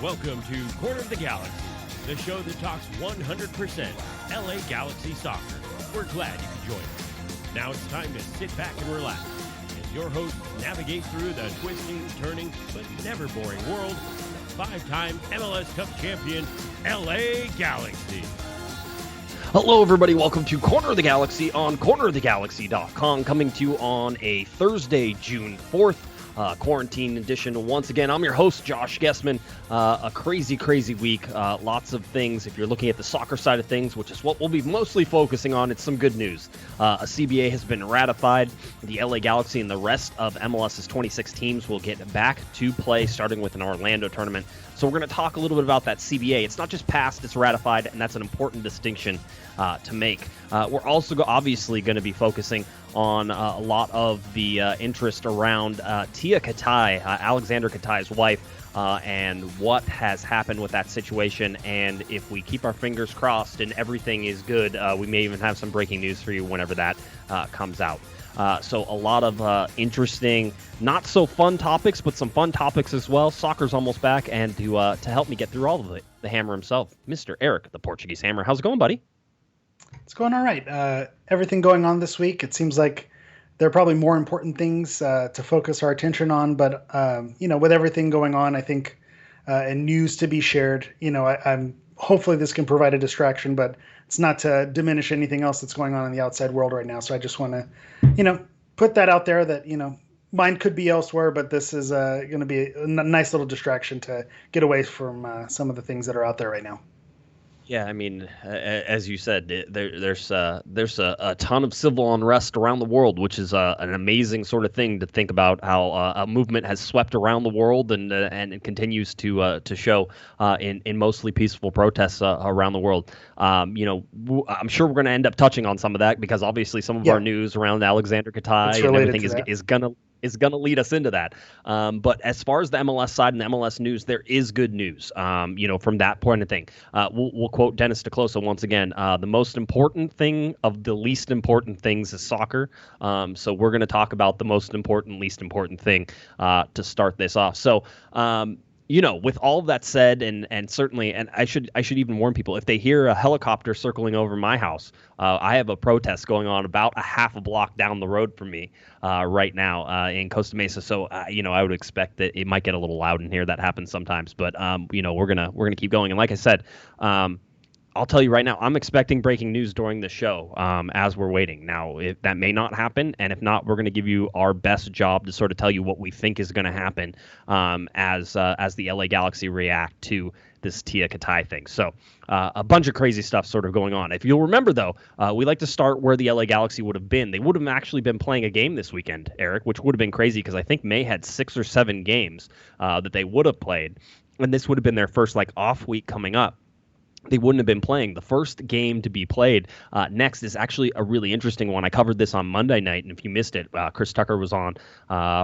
Welcome to Corner of the Galaxy, the show that talks 100% LA Galaxy soccer. We're glad you could join us. Now it's time to sit back and relax as your host navigates through the twisting, turning, but never boring world of the 5-time MLS Cup champion LA Galaxy. Hello, everybody. Welcome to Corner of the Galaxy on cornerofthegalaxy.com, coming to you on a Thursday, June 4th. Quarantine edition. Once again, I'm your host, Josh Guesman. A crazy week. Lots of things. If you're looking at the soccer side of things, which is what we'll be mostly focusing on, it's some good news. A CBA has been ratified. The LA Galaxy and the rest of MLS's 26 teams will get back to play, starting with an Orlando tournament. So we're going to talk a little bit about that CBA. It's not just passed, it's ratified, and that's an important distinction to make. We're also obviously going to be focusing on a lot of the interest around Tea Katai, Aleksandar Katai's wife, and what has happened with that situation. And if we keep our fingers crossed and everything is good, we may even have some breaking news for you whenever that comes out. So a lot of interesting, not so fun topics, but some fun topics as well. Soccer's almost back, and to help me get through all of it, the Hammer himself, Mr. Eric, the Portuguese Hammer. How's it going, buddy? It's going all right. Everything going on this week, it seems like there are probably more important things to focus our attention on. But, with everything going on, I think, and news to be shared, I'm hopefully this can provide a distraction, but it's not to diminish anything else that's going on in the outside world right now. So I just want to, put that out there that, mine could be elsewhere, but this is going to be a nice little distraction to get away from some of the things that are out there right now. Yeah, I mean, as you said, there's a ton of civil unrest around the world, which is an amazing sort of thing to think about. How a movement has swept around the world and it continues to show in mostly peaceful protests around the world. I'm sure we're going to end up touching on some of that because obviously some of our news around Aleksandar Katai and everything is gonna lead us into that. But as far as the MLS side and the MLS news, there is good news. From that point of thing, we'll quote Dennis DeClosa once again. The most important thing of the least important things is soccer. So we're going to talk about the most important, least important thing to start this off. So, with all of that said, and certainly, and I should even warn people, if they hear a helicopter circling over my house, I have a protest going on about a half a block down the road from me right now in Costa Mesa. So, I would expect that it might get a little loud in here. That happens sometimes, but we're gonna keep going. And like I said, I'll tell you right now, I'm expecting breaking news during the show as we're waiting. Now, if that may not happen, and if not, we're going to give you our best job to sort of tell you what we think is going to happen as the LA Galaxy react to this Tea Katai thing. So a bunch of crazy stuff sort of going on. If you'll remember, though, we like to start where the LA Galaxy would have been. They would have actually been playing a game this weekend, Eric, which would have been crazy because I think May had 6 or 7 games that they would have played. And this would have been their first off week coming up. They wouldn't have been playing. The first game to be played next is actually a really interesting one. I covered this on Monday night, and if you missed it, Chris Tucker was on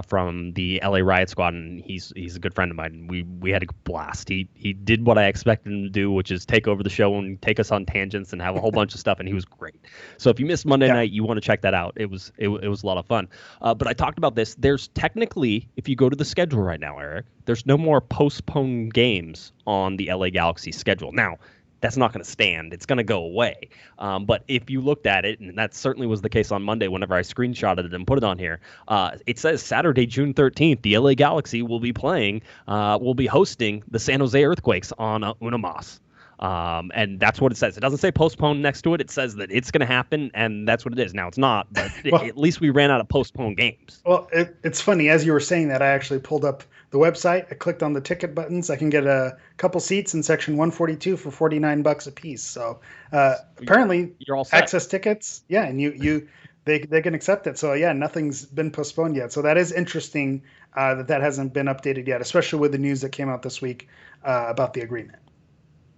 from the LA Riot Squad, and he's a good friend of mine. We had a blast. He did what I expected him to do, which is take over the show and take us on tangents and have a whole bunch of stuff, and he was great. So if you missed Monday night, you want to check that out. It was a lot of fun. But I talked about this. There's technically, if you go to the schedule right now, Eric, there's no more postponed games on the LA Galaxy schedule. Now, that's not going to stand. It's going to go away. But if you looked at it, and that certainly was the case on Monday whenever I screenshotted it and put it on here, it says Saturday, June 13th, the LA Galaxy will be hosting the San Jose Earthquakes on Una Mas. And that's what it says. It doesn't say postponed next to it. It says that it's going to happen, and that's what it is. Now, it's not, but at least we ran out of postponed games. Well, it's funny. As you were saying that, I actually pulled up the website. I clicked on the ticket buttons. I can get a couple seats in section 142 for $49 a piece. So apparently, you're all set. Access tickets. Yeah, and they can accept it. So yeah, nothing's been postponed yet. So that is interesting that hasn't been updated yet, especially with the news that came out this week about the agreement.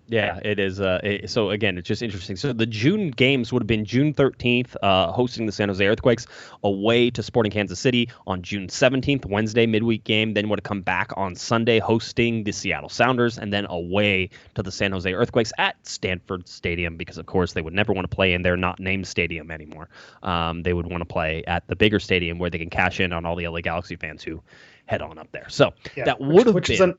Yeah, it is. So again, it's just interesting. So the June games would have been June 13th, hosting the San Jose Earthquakes away to Sporting Kansas City on June 17th, Wednesday midweek game. Then would have come back on Sunday hosting the Seattle Sounders, and then away to the San Jose Earthquakes at Stanford Stadium, because of course they would never want to play in their not named stadium anymore. They would want to play at the bigger stadium where they can cash in on all the LA Galaxy fans who head on up there. So that would have been.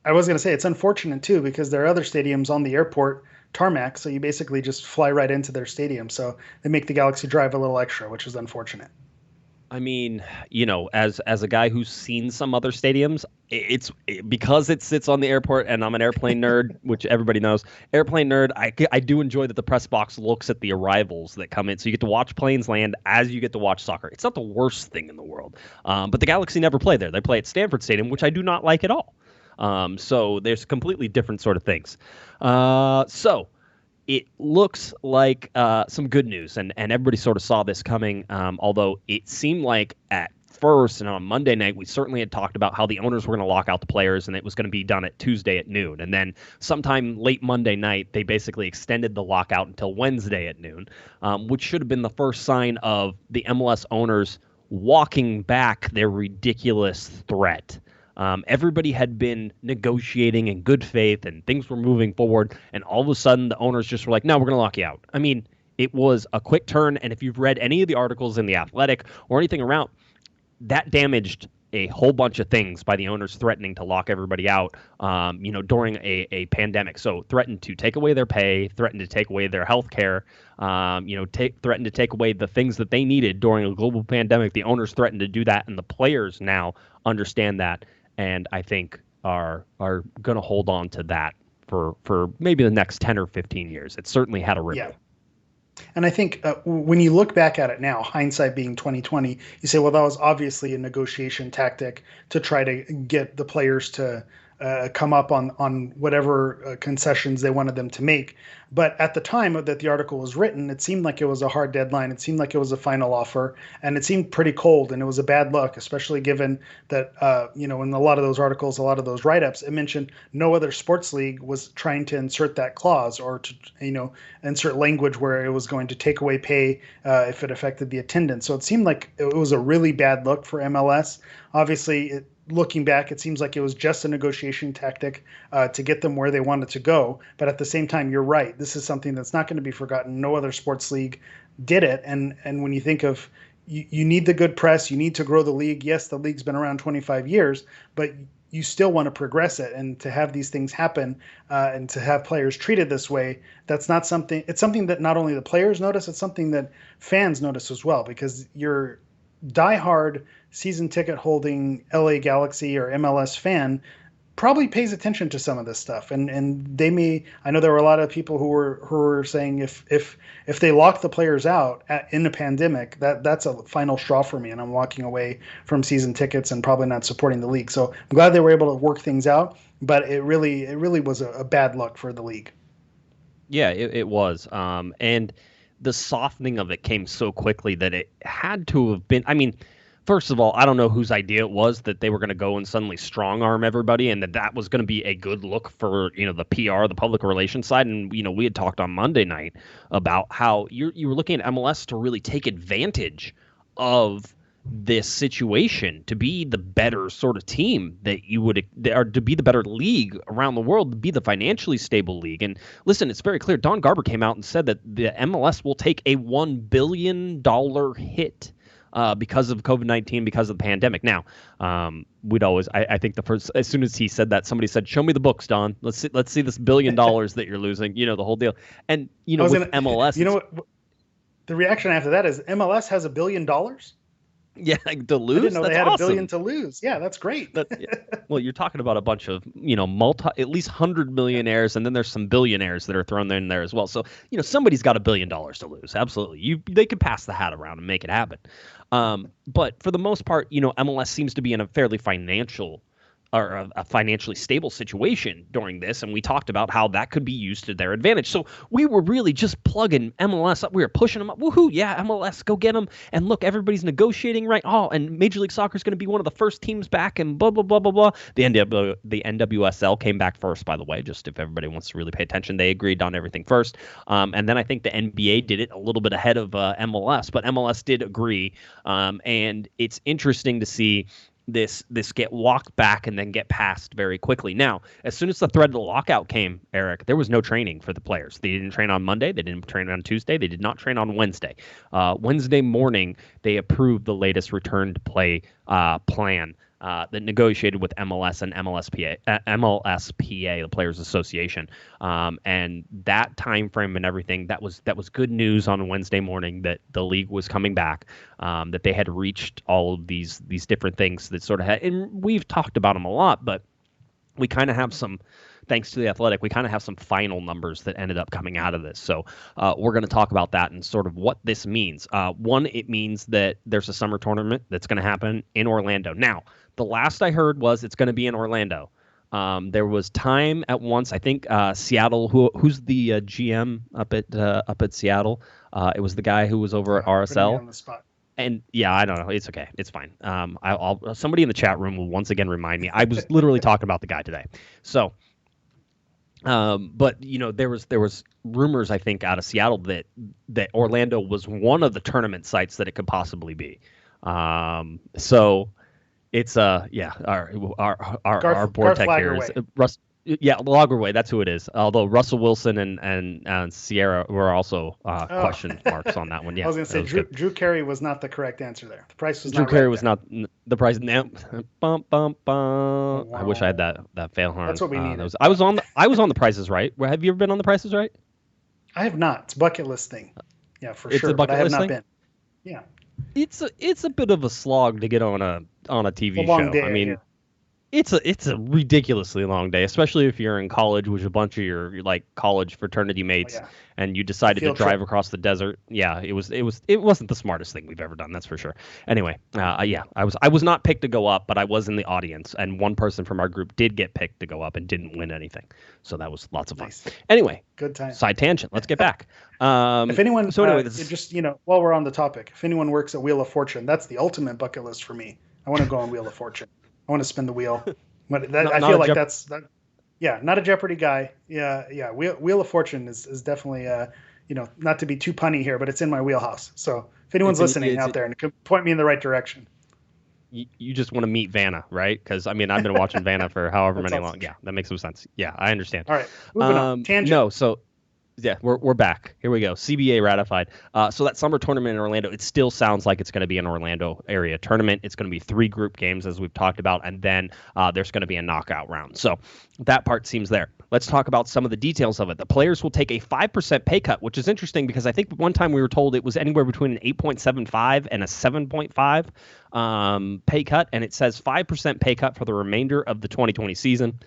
I was going to say it's unfortunate too because there are other stadiums on the airport tarmac, so you basically just fly right into their stadium. So they make the Galaxy drive a little extra, which is unfortunate. I mean, as a guy who's seen some other stadiums, because it sits on the airport, and I'm an airplane nerd, which everybody knows. Airplane nerd, I do enjoy that the press box looks at the arrivals that come in, so you get to watch planes land as you get to watch soccer. It's not the worst thing in the world, but the Galaxy never play there. They play at Stanford Stadium, which I do not like at all. So there's completely different sort of things. So it looks like some good news, and everybody sort of saw this coming, although it seemed like at first and on Monday night, we certainly had talked about how the owners were going to lock out the players, and it was going to be done at Tuesday at noon. And then sometime late Monday night, they basically extended the lockout until Wednesday at noon, which should have been the first sign of the MLS owners walking back their ridiculous threat. Everybody had been negotiating in good faith and things were moving forward. And all of a sudden, the owners just were like, no, we're going to lock you out. I mean, it was a quick turn. And if you've read any of the articles in The Athletic or anything around, that damaged a whole bunch of things by the owners threatening to lock everybody out, during a pandemic. So threatened to take away their pay, threatened to take away their health care, threatened to take away the things that they needed during a global pandemic. The owners threatened to do that, and the players now understand that, and I think are going to hold on to that for maybe the next 10 or 15 years. It certainly had a ripple. Yeah. And I think when you look back at it now, hindsight being 2020, you say, well, that was obviously a negotiation tactic to try to get the players to come up on whatever concessions they wanted them to make. But at the time that the article was written, it seemed like it was a hard deadline. It seemed like it was a final offer, and it seemed pretty cold, and it was a bad look, especially given that, in a lot of those articles, a lot of those write-ups, it mentioned no other sports league was trying to insert that clause or to, insert language where it was going to take away pay if it affected the attendance. So it seemed like it was a really bad look for MLS. Obviously, looking back, it seems like it was just a negotiation tactic to get them where they wanted to go. But at the same time, you're right. This is something that's not going to be forgotten. No other sports league did it. And when you think of, you need the good press, you need to grow the league. Yes, the league's been around 25 years, but you still want to progress it. And to have these things happen and to have players treated this way, that's not something, it's something that not only the players notice, it's something that fans notice as well, because you're diehard season ticket holding LA Galaxy or MLS fan probably pays attention to some of this stuff, and they may. I know there were a lot of people who were saying if they lock the players out in a pandemic, that's a final straw for me, and I'm walking away from season tickets and probably not supporting the league. So I'm glad they were able to work things out, but it really was a bad look for the league. Yeah, it was, and the softening of it came so quickly that it had to have been. I mean, first of all, I don't know whose idea it was that they were going to go and suddenly strong arm everybody, and that was going to be a good look for the PR, the public relations side. And we had talked on Monday night about how you were looking at MLS to really take advantage of this situation, to be the better sort of team that you would, or to be the better league around the world, to be the financially stable league. And listen, it's very clear. Don Garber came out and said that the MLS will take a $1 billion hit because of COVID-19, because of the pandemic. Now, I think the first, as soon as he said that, somebody said, "Show me the books, Don. Let's see this $1 billion that you're losing." The whole deal. And with MLS, what the reaction after that is, MLS has $1 billion. Yeah, like to lose. I didn't know that's they had awesome. $1 billion to lose. Yeah, that's great. Well, you're talking about a bunch of at least 100 millionaires, and then there's some billionaires that are thrown in there as well. So somebody's got $1 billion to lose. Absolutely, they could pass the hat around and make it happen. But for the most part, MLS seems to be in a fairly a financially stable situation during this, and we talked about how that could be used to their advantage. So we were really just plugging MLS up. We were pushing them up. Woohoo! Yeah, MLS, go get them. And look, everybody's negotiating right. Oh, and Major League Soccer is going to be one of the first teams back, and blah blah blah blah blah. The NWSL came back first, by the way. Just if everybody wants to really pay attention, they agreed on everything first. And then I think the NBA did it a little bit ahead of MLS, but MLS did agree. And it's interesting to see this get walked back and then get passed very quickly. Now, as soon as the threat of the lockout came, Eric, there was no training for the players. They didn't train on Monday. They didn't train on Tuesday. They did not train on Wednesday. Wednesday morning, they approved the latest return to play plan. that negotiated with MLS and MLSPA, the Players Association, and that time frame and everything. That was good news on Wednesday morning that the league was coming back, that they had reached all of these different things that sort of had, and we've talked about them a lot, but we kind of have some, thanks to The Athletic, we kind of have some final numbers that ended up coming out of this. So we're going to talk about that and sort of what this means. One, it means that there's a summer tournament that's going to happen in Orlando. Now, the last I heard was it's going to be in Orlando. There was time at once, I think Seattle, who's the GM up at Seattle? It was the guy who was over at RSL. On the spot. And yeah, I don't know. It's okay. It's fine. I'll somebody in the chat room will once again remind me. I was literally talking about the guy today. So, but there was rumors, I think, out of Seattle that Orlando was one of the tournament sites that it could possibly be. So it's our board tech here is Russ. Yeah, Lagerway, that's who it is. Although Russell Wilson and Sierra were also question marks on that one. Yeah, I was going to say Drew Carey was not the correct answer there. The price was Drew not Carey right was there. not the price. Now, bum, bum, bum. Wow. I wish I had that fail horn. That's what we need. I was on the Prices Right. Have you ever been on the Prices Right? I have not. It's a bucket list thing. Yeah, for It's sure. a bucket but I have list not thing? been. Yeah. It's a bit of a slog to get on a TV It's a long show. day, I mean. yeah. It's a ridiculously long day, especially if you're in college, which a bunch of your like college fraternity mates, and you decided to drive across the desert. Yeah, it wasn't the smartest thing we've ever done, that's for sure. Anyway, I was not picked to go up, but I was in the audience, and one person from our group did get picked to go up and didn't win anything, so that was lots of fun. Nice. Anyway, Good time. side tangent. Let's get back. If anyone, so anyway, just while we're on the topic, if anyone works at Wheel of Fortune, that's the ultimate bucket list for me. I want to go on Wheel of Fortune. I want to spin the wheel. But I feel like not a Jeopardy guy. Yeah. Wheel of Fortune is definitely not to be too punny here, but it's in my wheelhouse. So if anyone's listening out there and can point me in the right direction. You just want to meet Vanna, right? Because I've been watching Vanna for however many long. Yeah, that makes some sense. Yeah, I understand. All right, moving on. Tangent. No, so. Yeah, we're back. Here we go. CBA ratified. So that summer tournament in Orlando, it still sounds like it's going to be an Orlando area tournament. It's going to be 3 group games, as we've talked about, and then there's going to be a knockout round. So that part seems there. Let's talk about some of the details of it. The players will take a 5% pay cut, which is interesting because I think one time we were told it was anywhere between an 8.75 and a 7.5 pay cut, and it says 5% pay cut for the remainder of the 2020 season.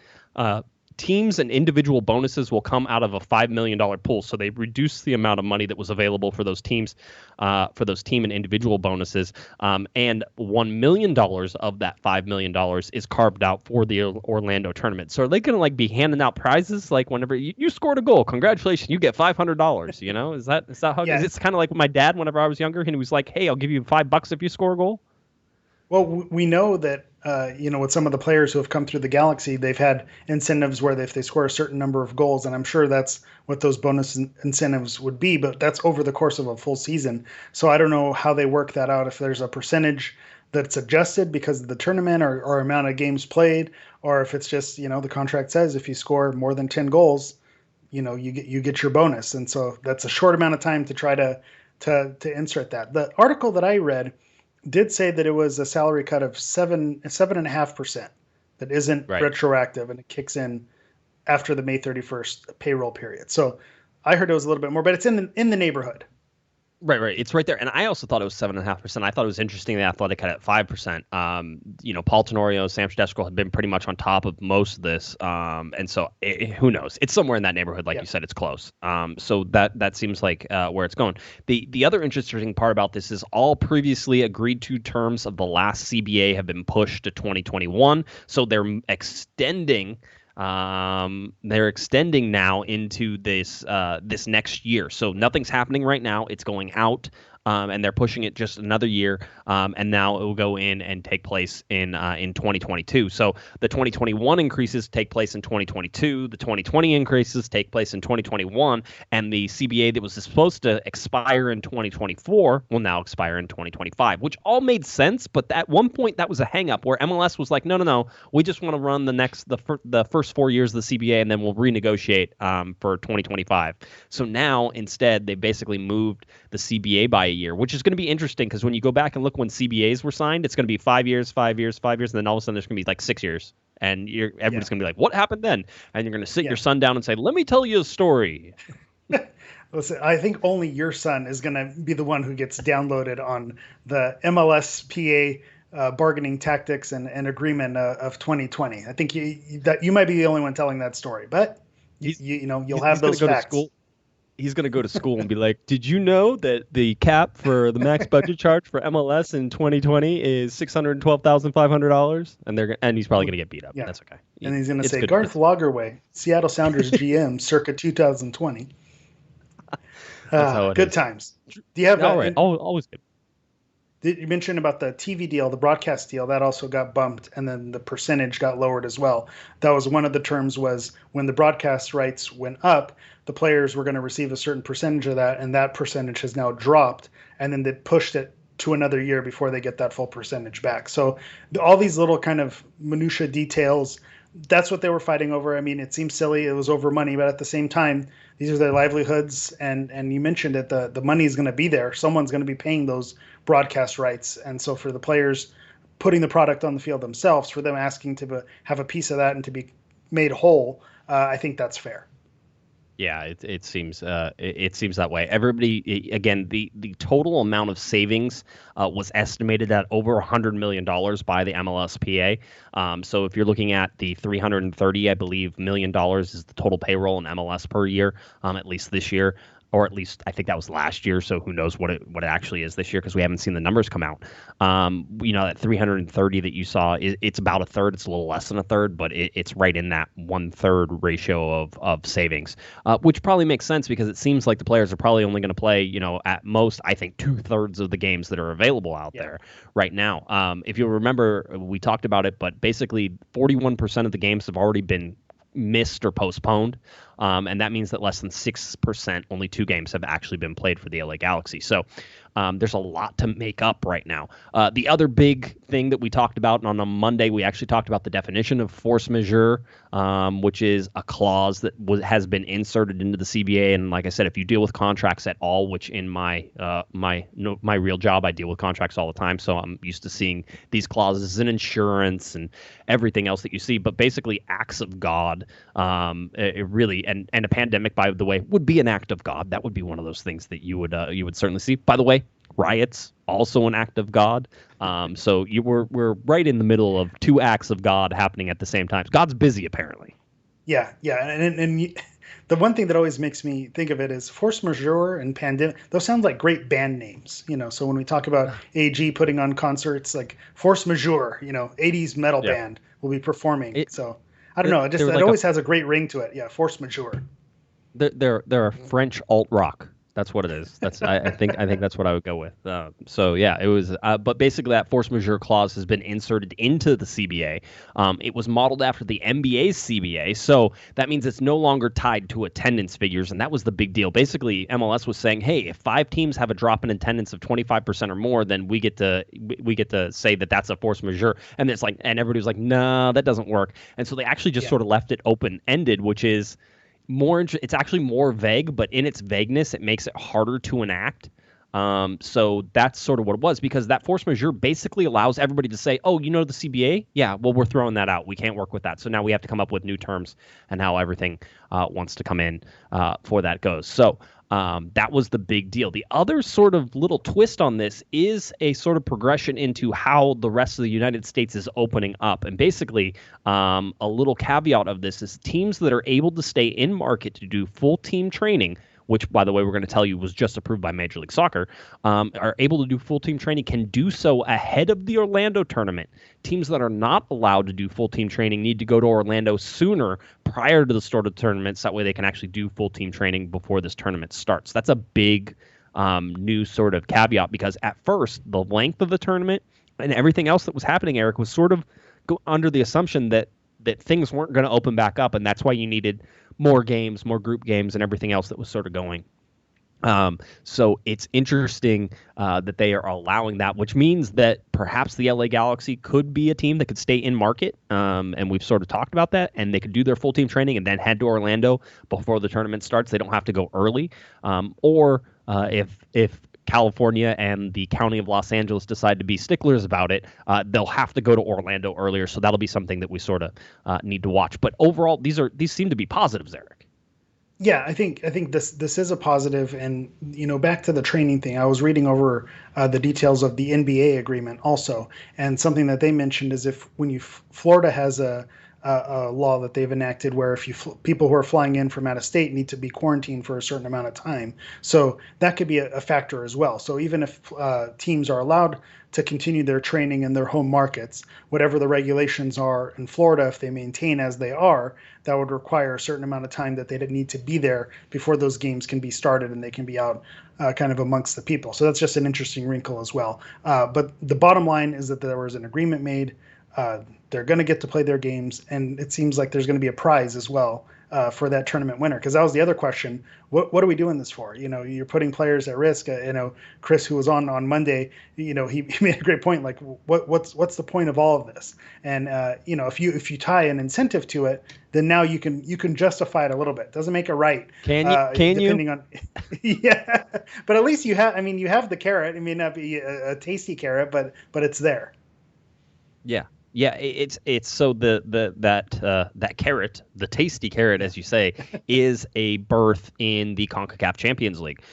Teams and individual bonuses will come out of a $5 million pool. So they reduce the amount of money that was available for those teams, for those team and individual bonuses. And $1 million of that $5 million is carved out for the Orlando tournament. So are they going to be handing out prizes? Like whenever you scored a goal, congratulations, you get $500, is that how it is? It's kind of like my dad, whenever I was younger, and he was like, hey, I'll give you $5 if you score a goal. Well, we know that, with some of the players who have come through the Galaxy, they've had incentives where if they score a certain number of goals, and I'm sure that's what those bonus incentives would be, but that's over the course of a full season. So I don't know how they work that out, if there's a percentage that's adjusted because of the tournament or amount of games played, or if it's just, the contract says if you score more than 10 goals, you get your bonus. And so that's a short amount of time to try to insert that. The article that I read did say that it was a salary cut of 7.5% that isn't retroactive, and it kicks in after the May 31st payroll period. So I heard it was a little bit more, but it's in the neighborhood. Right. It's right there. And I also thought it was 7.5%. I thought it was interesting the Athletic had it at 5%. Paul Tenorio, Sam Stejskal had been pretty much on top of most of this. And so who knows? It's somewhere in that neighborhood. Like you said, it's close. So that seems like where it's going. The other interesting part about this is all previously agreed to terms of the last CBA have been pushed to 2021. So they're extending now into this next year. So nothing's happening right now. It's going out. And they're pushing it just another year, and now it will go in and take place in 2022. So the 2021 increases take place in 2022, the 2020 increases take place in 2021, and the CBA that was supposed to expire in 2024 will now expire in 2025, which all made sense, but at one point that was a hang-up where MLS was like, no, we just want to run the first 4 years of the CBA, and then we'll renegotiate for 2025. So now, instead, they basically moved the CBA by a year, which is going to be interesting because when you go back and look when CBAs were signed, it's going to be 5 years, 5 years, 5 years, and then all of a sudden there's going to be like 6 years. And everybody's going to be like, what happened then? And you're going to sit your son down and say, let me tell you a story. Listen, I think only your son is going to be the one who gets downloaded on the MLSPA bargaining tactics and agreement of 2020. I think you might be the only one telling that story, but you'll have those facts. He's going to go to school and be like, did you know that the cap for the max budget charge for MLS in 2020 is $612,500? And he's probably going to get beat up. Yeah. That's okay. And he's going to say, Garth Lagerway, Seattle Sounders GM, circa 2020. Good times. Do you have always good. Did you mention about the TV deal, the broadcast deal, that also got bumped, and then the percentage got lowered as well. That was one of the terms, was when the broadcast rights went up, the players were going to receive a certain percentage of that, and that percentage has now dropped, and then they pushed it to another year before they get that full percentage back. So all these little kind of minutia details, that's what they were fighting over. I mean, it seems silly. It was over money, but at the same time, these are their livelihoods. And you mentioned it, the money is going to be there. Someone's going to be paying those broadcast rights. And so for the players putting the product on the field themselves, for them asking to have a piece of that and to be made whole, I think that's fair. Yeah, it seems that way. Everybody, again, the total amount of savings was estimated at over $100 million by the MLSPA. So if you're looking at the $330, I believe, million is the total payroll in MLS per year, at least this year. Or at least I think that was last year, so who knows what it actually is this year because we haven't seen the numbers come out. That 330 that you saw, it's about a third. It's a little less than a third, but it's right in that 1/3 ratio of savings, which probably makes sense because it seems like the players are probably only going to play, at most, I think 2/3 of the games that are available out there right now. If you'll remember, we talked about it, but basically 41% of the games have already been missed or postponed. And that means that less than 6%, only 2 games have actually been played for the LA Galaxy. So there's a lot to make up right now. The other big thing that we talked about, and on a Monday, we actually talked about the definition of force majeure, which is a clause that has been inserted into the CBA. And like I said, if you deal with contracts at all, which in my real job, I deal with contracts all the time. So I'm used to seeing these clauses in insurance and everything else that you see. But basically, acts of God, it really, and a pandemic, by the way, would be an act of God. That would be one of those things that you would certainly see. By the way, riots, also an act of God. So we're right in the middle of 2 acts of God happening at the same time. God's busy, apparently. Yeah. And the one thing that always makes me think of it is force majeure and pandemic. Those sound like great band names, So when we talk about AG putting on concerts, like force majeure, 80s metal band will be performing. So I don't know. It always has a great ring to it. Yeah, force majeure. They're a French alt rock. That's what it is. I think that's what I would go with. So yeah, it was. But basically, that force majeure clause has been inserted into the CBA. It was modeled after the NBA's CBA, so that means it's no longer tied to attendance figures, and that was the big deal. Basically, MLS was saying, hey, if 5 teams have a drop in attendance of 25% or more, then we get to say that that's a force majeure. And it's like, and everybody was like, no, that doesn't work. And so they actually just sort of left it open-ended, which is it's actually more vague, but in its vagueness, it makes it harder to enact. So that's sort of what it was, because that force majeure basically allows everybody to say, oh, the CBA? Yeah, well, we're throwing that out. We can't work with that. So now we have to come up with new terms and how everything wants to come in for that goes. So that was the big deal. The other sort of little twist on this is a sort of progression into how the rest of the United States is opening up. And basically, a little caveat of this is teams that are able to stay in market to do full team training, which, by the way, we're going to tell you was just approved by Major League Soccer, are able to do full team training, can do so ahead of the Orlando tournament. Teams that are not allowed to do full team training need to go to Orlando sooner, prior to the start of the tournaments. That way they can actually do full team training before this tournament starts. That's a big new sort of caveat, because at first, the length of the tournament and everything else that was happening, Eric, was sort of under the assumption that things weren't going to open back up, and that's why you needed more games, more group games, and everything else that was sort of going. So it's interesting that they are allowing that, which means that perhaps the LA Galaxy could be a team that could stay in market, and we've sort of talked about that, and they could do their full team training and then head to Orlando before the tournament starts. They don't have to go early, or If California and the county of Los Angeles decide to be sticklers about it, they'll have to go to Orlando earlier. So that'll be something that we sort of need to watch. But overall, these seem to be positives, Eric. Yeah, I think this is a positive, and back to the training thing. I was reading over the details of the NBA agreement also, and something that they mentioned is Florida has a law that they've enacted where if people who are flying in from out of state need to be quarantined for a certain amount of time, so that could be a factor as well. So even if teams are allowed to continue their training in their home markets, whatever the regulations are in Florida, if they maintain as they are, that would require a certain amount of time that they need to be there before those games can be started and they can be out kind of amongst the people. So that's just an interesting wrinkle as well. But the bottom line is that there was an agreement made. They're going to get to play their games, and it seems like there's going to be a prize as well for that tournament winner. Because that was the other question: what are we doing this for? You're putting players at risk. Chris, who was on Monday, he made a great point. Like, what's the point of all of this? And if you tie an incentive to it, then now you can justify it a little bit. Doesn't make it right. Can you? Depending on, yeah. But at least you have the carrot. It may not be a tasty carrot, but it's there. Yeah. Yeah, it's so that carrot, the tasty carrot, as you say, is a berth in the CONCACAF Champions League.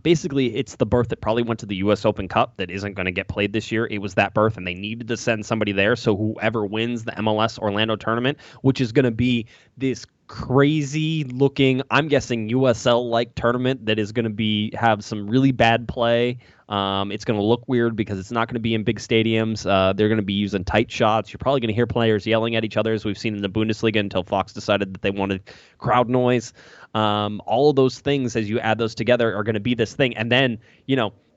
Basically, it's the berth that probably went to the U.S. Open Cup that isn't going to get played this year. It was that berth, and they needed to send somebody there. So whoever wins the MLS Orlando tournament, which is going to be this crazy looking, I'm guessing USL-like tournament that is going to have some really bad play. It's going to look weird because it's not going to be in big stadiums. They're going to be using tight shots. You're probably going to hear players yelling at each other, as we've seen in the Bundesliga, until Fox decided that they wanted crowd noise. All of those things, as you add those together, are going to be this thing. And then,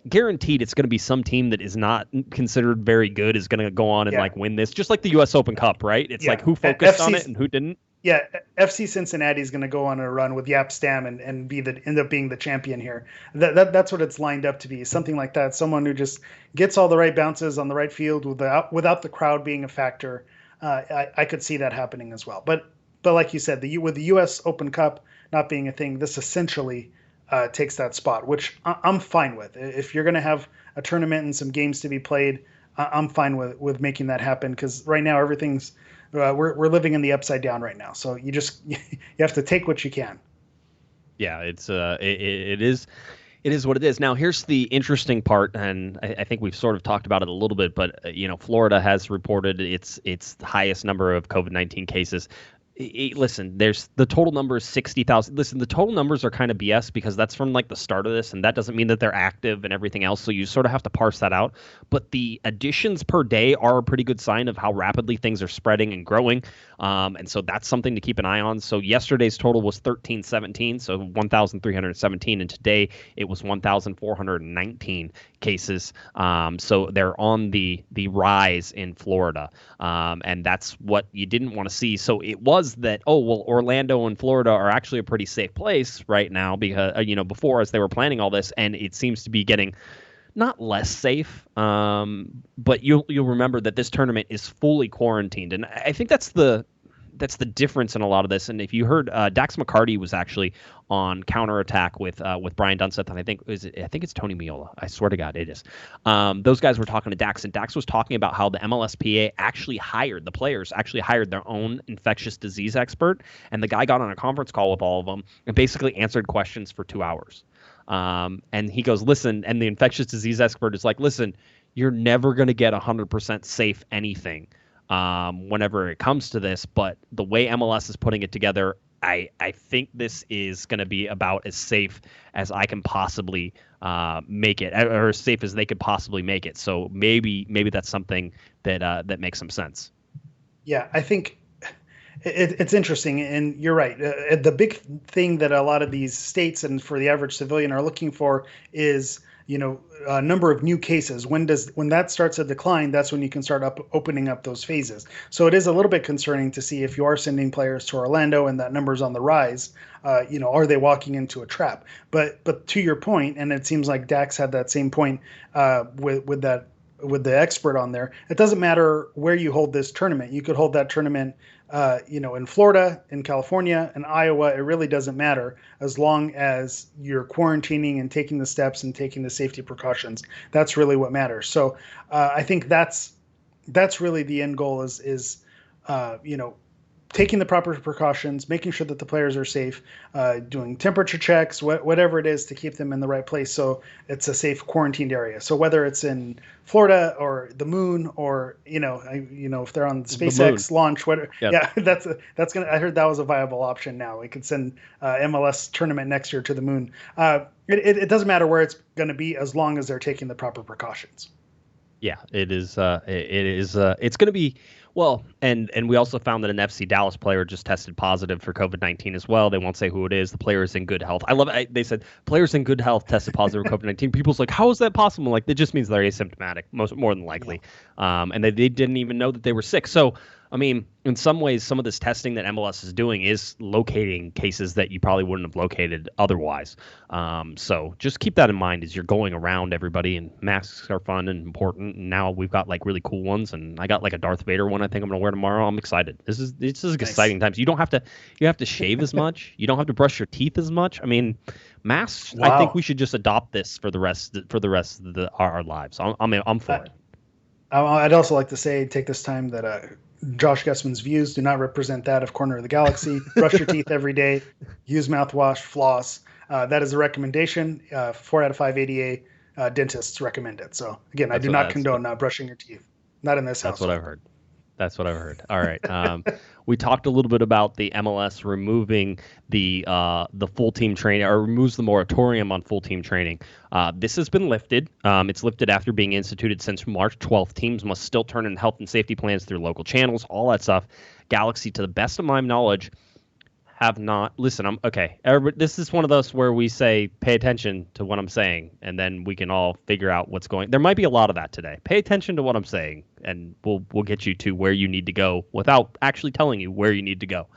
guaranteed it's going to be some team that is not considered very good is going to go on and win this, just like the U.S. Open Cup, right? It's like who focused on it and who didn't. Yeah, FC Cincinnati is going to go on a run with Yap Stam and end up being the champion here. That's what it's lined up to be, something like that. Someone who just gets all the right bounces on the right field without the crowd being a factor. I could see that happening as well. But like you said, with the U.S. Open Cup not being a thing, this essentially takes that spot, which I'm fine with. If you're going to have a tournament and some games to be played, I'm fine with making that happen, because right now everything's we're living in the upside down right now. So you have to take what you can. Yeah, it's it is what it is. Now, here's the interesting part, and I think we've sort of talked about it a little bit, but Florida has reported its highest number of COVID-19 cases. Listen, there's the total number is 60,000. Listen, the total numbers are kind of BS because that's from like the start of this, and that doesn't mean that they're active and everything else. So you sort of have to parse that out. But the additions per day are a pretty good sign of how rapidly things are spreading and growing. And so that's something to keep an eye on. So yesterday's total was 1,317, so 1,317, and today it was 1,419 cases. So they're on the rise in Florida, and that's what you didn't want to see. So it was that, Orlando and Florida are actually a pretty safe place right now because, before, as they were planning all this, and it seems to be getting not less safe, but you'll remember that this tournament is fully quarantined, and I think that's the difference in a lot of this. And if you heard, Dax McCarty was actually on Counterattack with Brian Dunseth, and I think it's Tony Miola. I swear to God, it is. Those guys were talking to Dax, and Dax was talking about how the MLSPA the players actually hired their own infectious disease expert, and the guy got on a conference call with all of them and basically answered questions for 2 hours. And he goes, listen, and the infectious disease expert is like, listen, you're never going to get 100% safe anything whenever it comes to this, but the way MLS is putting it together, I think this is going to be about as safe as I can possibly make it, or as safe as they could possibly make it. So maybe that's something that makes some sense. Yeah, I think it's interesting, and you're right. The big thing that a lot of these states and for the average civilian are looking for is a number of new cases. When that starts to decline, that's when you can start opening up those phases. So it is a little bit concerning to see if you are sending players to Orlando and that number's on the rise. Are they walking into a trap? But to your point, and it seems like Dax had that same point with that with the expert on there, it doesn't matter where you hold this tournament. You could hold that tournament, in Florida, in California, in Iowa. It really doesn't matter as long as you're quarantining and taking the steps and taking the safety precautions. That's really what matters. So I think that's really the end goal is taking the proper precautions, making sure that the players are safe, doing temperature checks, whatever it is to keep them in the right place so it's a safe quarantined area. So whether it's in Florida or the moon or, if they're on the SpaceX launch, whatever. Yep. Yeah, that's going to, I heard that was a viable option now. We could send MLS tournament next year to the moon. It doesn't matter where it's going to be as long as they're taking the proper precautions. Yeah, it is. It's going to be. Well, and we also found that an FC Dallas player just tested positive for COVID-19 as well. They won't say who it is. The player is in good health. I love it. They said players in good health tested positive for COVID-19. People's like, how is that possible? Like, it just means they're asymptomatic, more than likely. Yeah. And they didn't even know that they were sick. So, I mean, in some ways, some of this testing that MLS is doing is locating cases that you probably wouldn't have located otherwise. So just keep that in mind as you're going around everybody. And masks are fun and important. And now we've got like really cool ones. And I got like a Darth Vader one I think I'm going to wear tomorrow. I'm excited. This is nice. Exciting times. You have to shave as much. You don't have to brush your teeth as much. I mean, masks, wow. I think we should just adopt this for the rest of our lives. I'm for it. I'd also like to take this time that Josh Guesman's views do not represent that of Corner of the Galaxy. Brush your teeth every day. Use mouthwash, floss. That is a recommendation. 4 out of 5 ADA dentists recommend it. So again, I do not condone not brushing your teeth. Not in this house. That's what I've heard. All right. We talked a little bit about the MLS removing the full team training, or removes the moratorium on full team training. This has been lifted. It's lifted after being instituted since March 12th. Teams must still turn in health and safety plans through local channels, all that stuff. Galaxy, to the best of my knowledge, have not. Listen, this is one of those where we say, pay attention to what I'm saying, and then we can all figure out what's going. There might be a lot of that today. Pay attention to what I'm saying, and we'll get you to where you need to go without actually telling you where you need to go.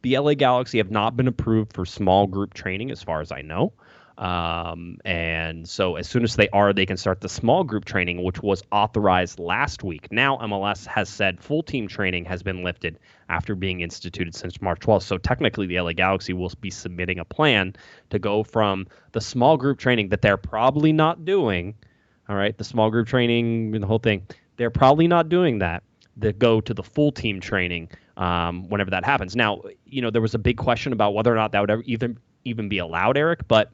The LA Galaxy have not been approved for small group training, as far as I know. And so as soon as they are, they can start the small group training, which was authorized last week. Now MLS has said full team training has been lifted after being instituted since March 12th. So technically the LA Galaxy will be submitting a plan to go from the small group training that they're probably not doing. All right. The small group training and the whole thing, they're probably not doing that. They go to the full team training whenever that happens. Now, there was a big question about whether or not that would ever even be allowed, Eric, but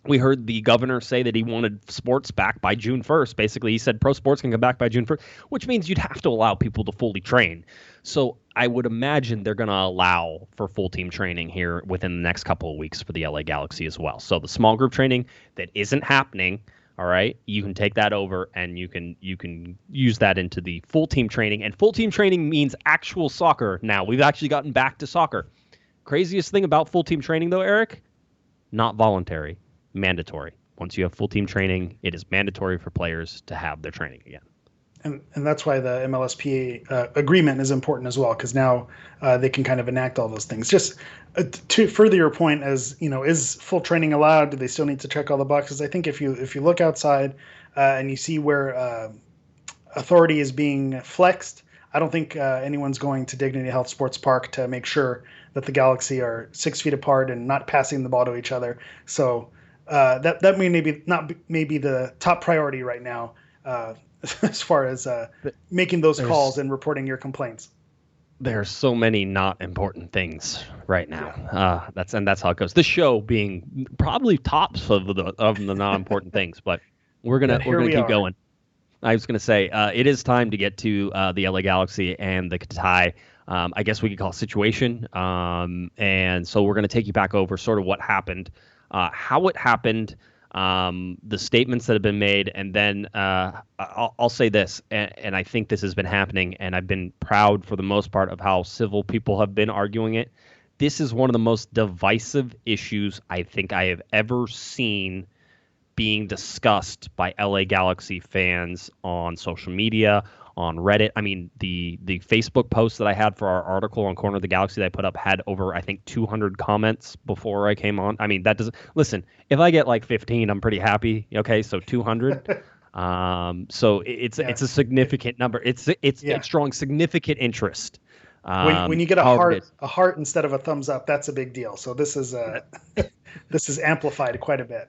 we heard the governor say that he wanted sports back by June 1st. Basically, he said pro sports can come back by June 1st, which means you'd have to allow people to fully train. So I would imagine they're going to allow for full team training here within the next couple of weeks for the LA Galaxy as well. So the small group training that isn't happening, all right, you can take that over and you can use that into the full team training. And full team training means actual soccer now. We've actually gotten back to soccer. Craziest thing about full team training, though, Eric, not voluntary. Mandatory. Once you have full team training, it is mandatory for players to have their training again. And that's why the MLSPA agreement is important as well, because now they can kind of enact all those things. Just to further your point, as is full training allowed? Do they still need to check all the boxes? I think if you look outside and you see where authority is being flexed, I don't think anyone's going to Dignity Health Sports Park to make sure that the Galaxy are 6 feet apart and not passing the ball to each other. So that may not be the top priority right now as far as making those calls and reporting your complaints. There are so many not important things right now. That's how it goes. This show being probably tops of the not important things, but we're gonna keep going. I was gonna say it is time to get to the LA Galaxy and the Katai. I guess we could call it situation. And so we're gonna take you back over sort of what happened. How it happened, the statements that have been made, and then I'll say this, and I think this has been happening, and I've been proud for the most part of how civil people have been arguing it. This is one of the most divisive issues I think I have ever seen being discussed by LA Galaxy fans on social media, on Reddit. I mean, the Facebook post that I had for our article on Corner of the Galaxy that I put up had over, I think, 200 comments before I came on. I mean, that doesn't... Listen, if I get like 15, I'm pretty happy. Okay, so 200. So it's a significant number. It's drawing significant interest. When you get However, a heart instead of a thumbs up, that's a big deal. So this is this is amplified quite a bit.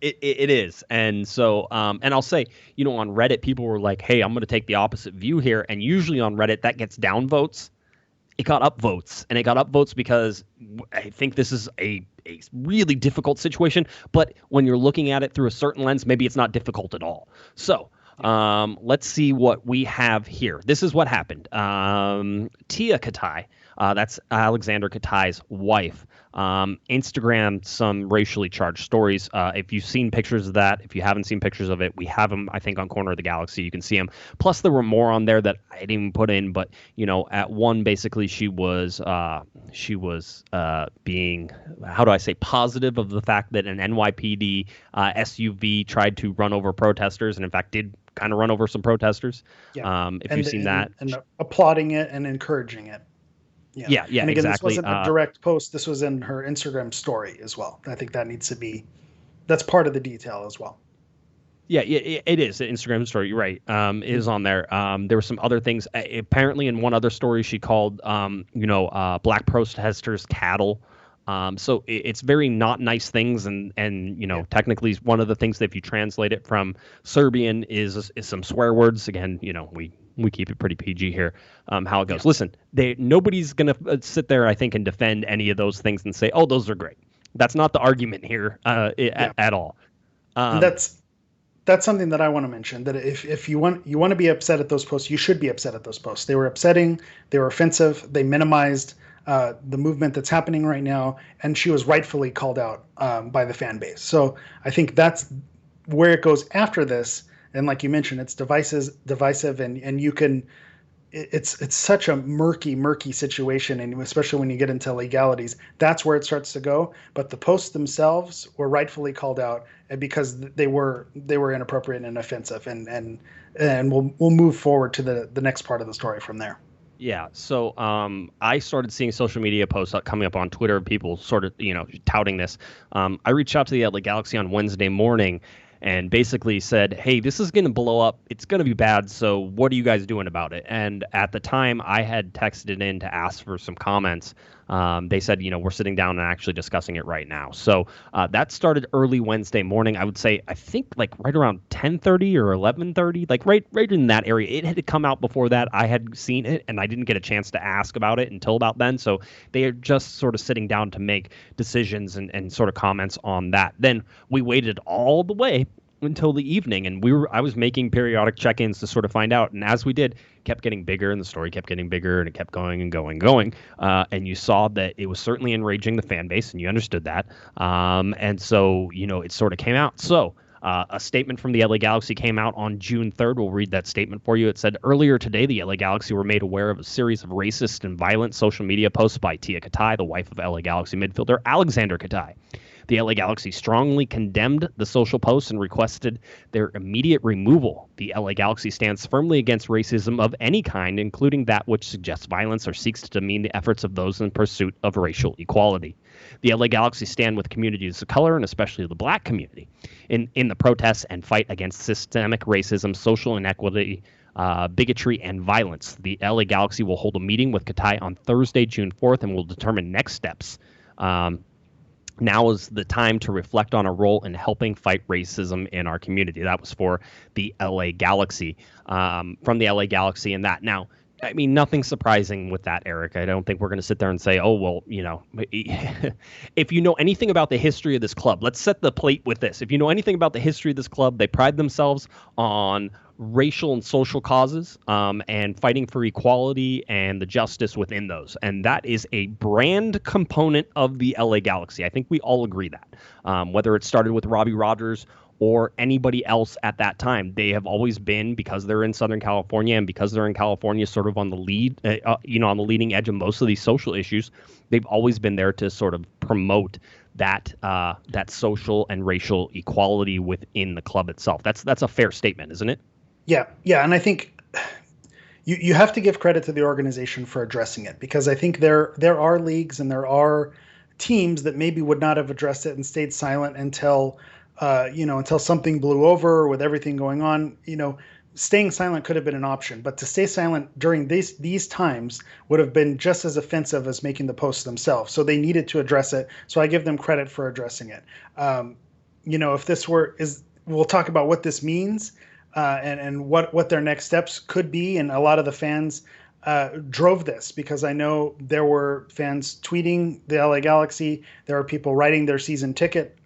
It is. And so, and I'll say, on Reddit, people were like, hey, I'm going to take the opposite view here. And usually on Reddit, that gets down votes. It got up votes. And it got up votes because I think this is a really difficult situation. But when you're looking at it through a certain lens, maybe it's not difficult at all. So let's see what we have here. This is what happened. Tea Katai, that's Aleksandar Katai's wife, Instagrammed some racially charged stories. If you've seen pictures of that, if you haven't seen pictures of it, we have them, I think, on Corner of the Galaxy. You can see them. Plus, there were more on there that I didn't even put in. But, at one, basically, she was being, how do I say, positive of the fact that an NYPD SUV tried to run over protesters and, in fact, did kind of run over some protesters. Yeah. If you've seen that. And applauding it and encouraging it. Yeah, and again, exactly. This wasn't a direct post. This was in her Instagram story as well. I think that needs to be, that's part of the detail as well. Yeah, it is an Instagram story. You're right. It is on there. There were some other things. Apparently, in one other story, she called, black protesters cattle. So it's very not nice things, and technically one of the things that if you translate it from Serbian is some swear words. Again, we keep it pretty PG here. How it goes. Yeah. Listen, nobody's gonna sit there, I think, and defend any of those things and say, "Oh, those are great." That's not the argument here at all. That's something that I want to mention. That if you want to be upset at those posts, you should be upset at those posts. They were upsetting. They were offensive. They minimized the movement that's happening right now, and she was rightfully called out by the fan base. So I think that's where it goes after this. And like you mentioned, it's divisive, and you can. It's such a murky situation, and especially when you get into legalities, that's where it starts to go. But the posts themselves were rightfully called out, and because they were inappropriate and offensive, and we'll move forward to the next part of the story from there. Yeah. So I started seeing social media posts coming up on Twitter, people sort of touting this. I reached out to the LA Galaxy on Wednesday morning and basically said, hey, this is going to blow up. It's going to be bad. So what are you guys doing about it? And at the time, I had texted in to ask for some comments. They said, we're sitting down and actually discussing it right now. So that started early Wednesday morning. I would say, I think like right around 10:30 or 11:30, like right in that area. It had come out before that. I had seen it and I didn't get a chance to ask about it until about then. So they are just sort of sitting down to make decisions and sort of comments on that. Then we waited all the way until the evening, and I was making periodic check-ins to sort of find out, and as we did, kept getting bigger, and the story kept getting bigger, and it kept going and going, and you saw that it was certainly enraging the fan base, and you understood that, and so it sort of came out. So a statement from the LA Galaxy came out on June 3rd. We'll read that statement for you. It said, earlier today, the LA Galaxy were made aware of a series of racist and violent social media posts by Tea Katai, the wife of LA Galaxy midfielder Aleksandar Katai. The LA Galaxy strongly condemned the social posts and requested their immediate removal. The LA Galaxy stands firmly against racism of any kind, including that which suggests violence or seeks to demean the efforts of those in pursuit of racial equality. The LA Galaxy stand with communities of color, and especially the black community, in the protests and fight against systemic racism, social inequity, bigotry, and violence. The LA Galaxy will hold a meeting with Katai on Thursday, June 4th, and will determine next steps. Now is the time to reflect on our role in helping fight racism in our community. That was for the LA Galaxy, from the LA Galaxy and that. Now, I mean, nothing surprising with that, Eric. I don't think we're going to sit there and say, oh, well, if you know anything about the history of this club, let's set the plate with this. If you know anything about the history of this club, they pride themselves on racial and social causes, and fighting for equality and the justice within those. And that is a brand component of the LA Galaxy. I think we all agree that, whether it started with Robbie Rogers or anybody else at that time, they have always been, because they're in Southern California and because they're in California sort of on the on the leading edge of most of these social issues, they've always been there to sort of promote that social and racial equality within the club itself. That's a fair statement, isn't it? Yeah, and I think you have to give credit to the organization for addressing it, because I think there are leagues and there are teams that maybe would not have addressed it and stayed silent until until something blew over with everything going on. Staying silent could have been an option, but to stay silent during these times would have been just as offensive as making the posts themselves. So they needed to address it. So I give them credit for addressing it. If this we'll talk about what this means and what their next steps could be. And a lot of the fans drove this, because I know there were fans tweeting the LA Galaxy. There are people writing their season ticket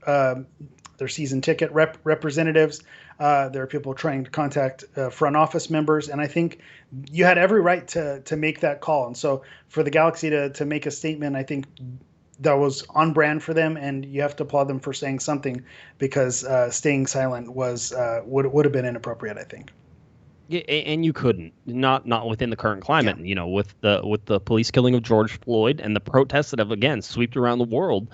representatives. There are people trying to contact front office members, and I think you had every right to make that call. And so for the Galaxy to make a statement, I think that was on brand for them, and you have to applaud them for saying something, because staying silent would have been inappropriate, I think. Yeah, and you couldn't, not within the current climate. Yeah. With the police killing of George Floyd and the protests that have again swept around the world.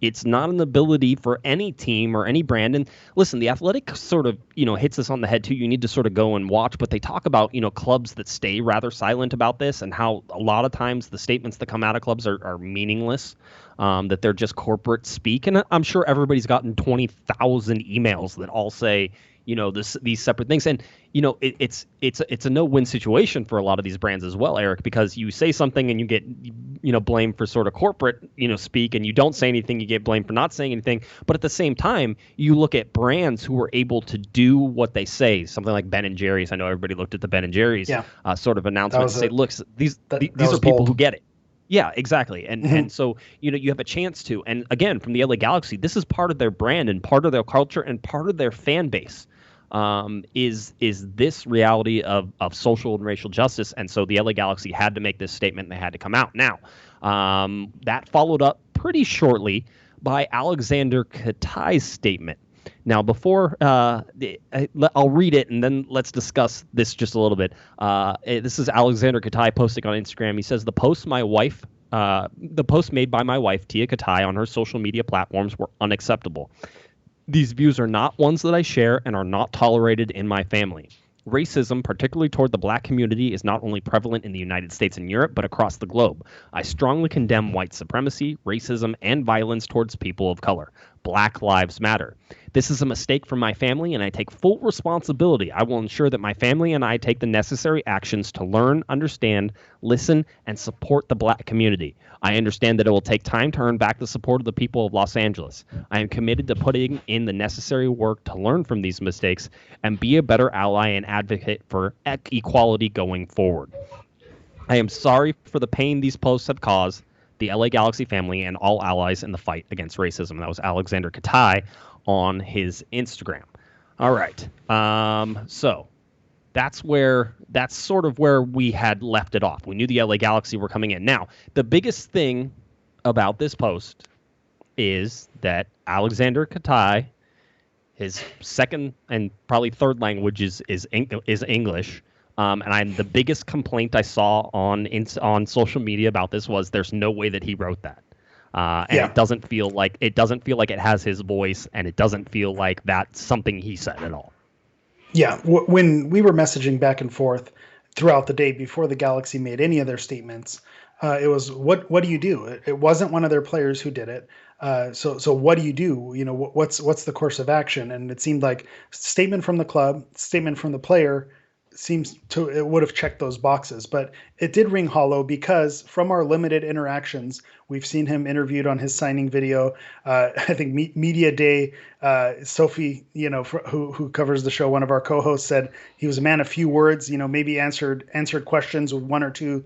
It's not an ability for any team or any brand. And listen, the Athletic sort of, hits us on the head too. You need to sort of go and watch, but they talk about, clubs that stay rather silent about this, and how a lot of times the statements that come out of clubs are meaningless, that they're just corporate speak. And I'm sure everybody's gotten 20,000 emails that all say, these separate things. And, it's a no-win situation for a lot of these brands as well, Eric, because you say something and you get, blamed for sort of corporate, speak, and you don't say anything, you get blamed for not saying anything. But at the same time, you look at brands who were able to do what they say, something like Ben & Jerry's. I know everybody looked at the Ben & Jerry's sort of announcement and say, look, these are people who get it. Yeah, exactly. And so, you have a chance to. And again, from the LA Galaxy, this is part of their brand and part of their culture and part of their fan base, is this reality of social and racial justice. And so the LA Galaxy had to make this statement, and they had to come out. Now, that followed up pretty shortly by Aleksandar Katai's statement. Now, before I'll read it, and then let's discuss this just a little bit. This is Aleksandar Katai posting on Instagram. He says, the post made by my wife, Tea Katai, on her social media platforms were unacceptable. These views are not ones that I share and are not tolerated in my family. Racism, particularly toward the black community, is not only prevalent in the United States and Europe, but across the globe. I strongly condemn white supremacy, racism, and violence towards people of color. Black Lives Matter. This is a mistake from my family, and I take full responsibility. I will ensure that my family and I take the necessary actions to learn, understand, listen, and support the black community. I understand that it will take time to earn back the support of the people of Los Angeles. I am committed to putting in the necessary work to learn from these mistakes and be a better ally and advocate for equality going forward. I am sorry for the pain these posts have caused the LA Galaxy family and all allies in the fight against racism. That was Aleksandar Katai on his Instagram. All right. So that's sort of where we had left it off. We knew the LA Galaxy were coming in. Now, the biggest thing about this post is that Aleksandar Katai, his second and probably third language is English. And the biggest complaint I saw on social media about this was there's no way that he wrote that. It doesn't feel like it has his voice, and it doesn't feel like that's something he said at all. Yeah, when we were messaging back and forth throughout the day before the Galaxy made any of their statements, it was what do you do? It wasn't one of their players who did it. So what do you do? What's the course of action? And it seemed like statement from the club, statement from the player. It would have checked those boxes, but it did ring hollow because from our limited interactions, we've seen him interviewed on his signing video. I think Media Day, Sophie, who covers the show, one of our co-hosts, said he was a man of few words. Maybe answered questions with one or two,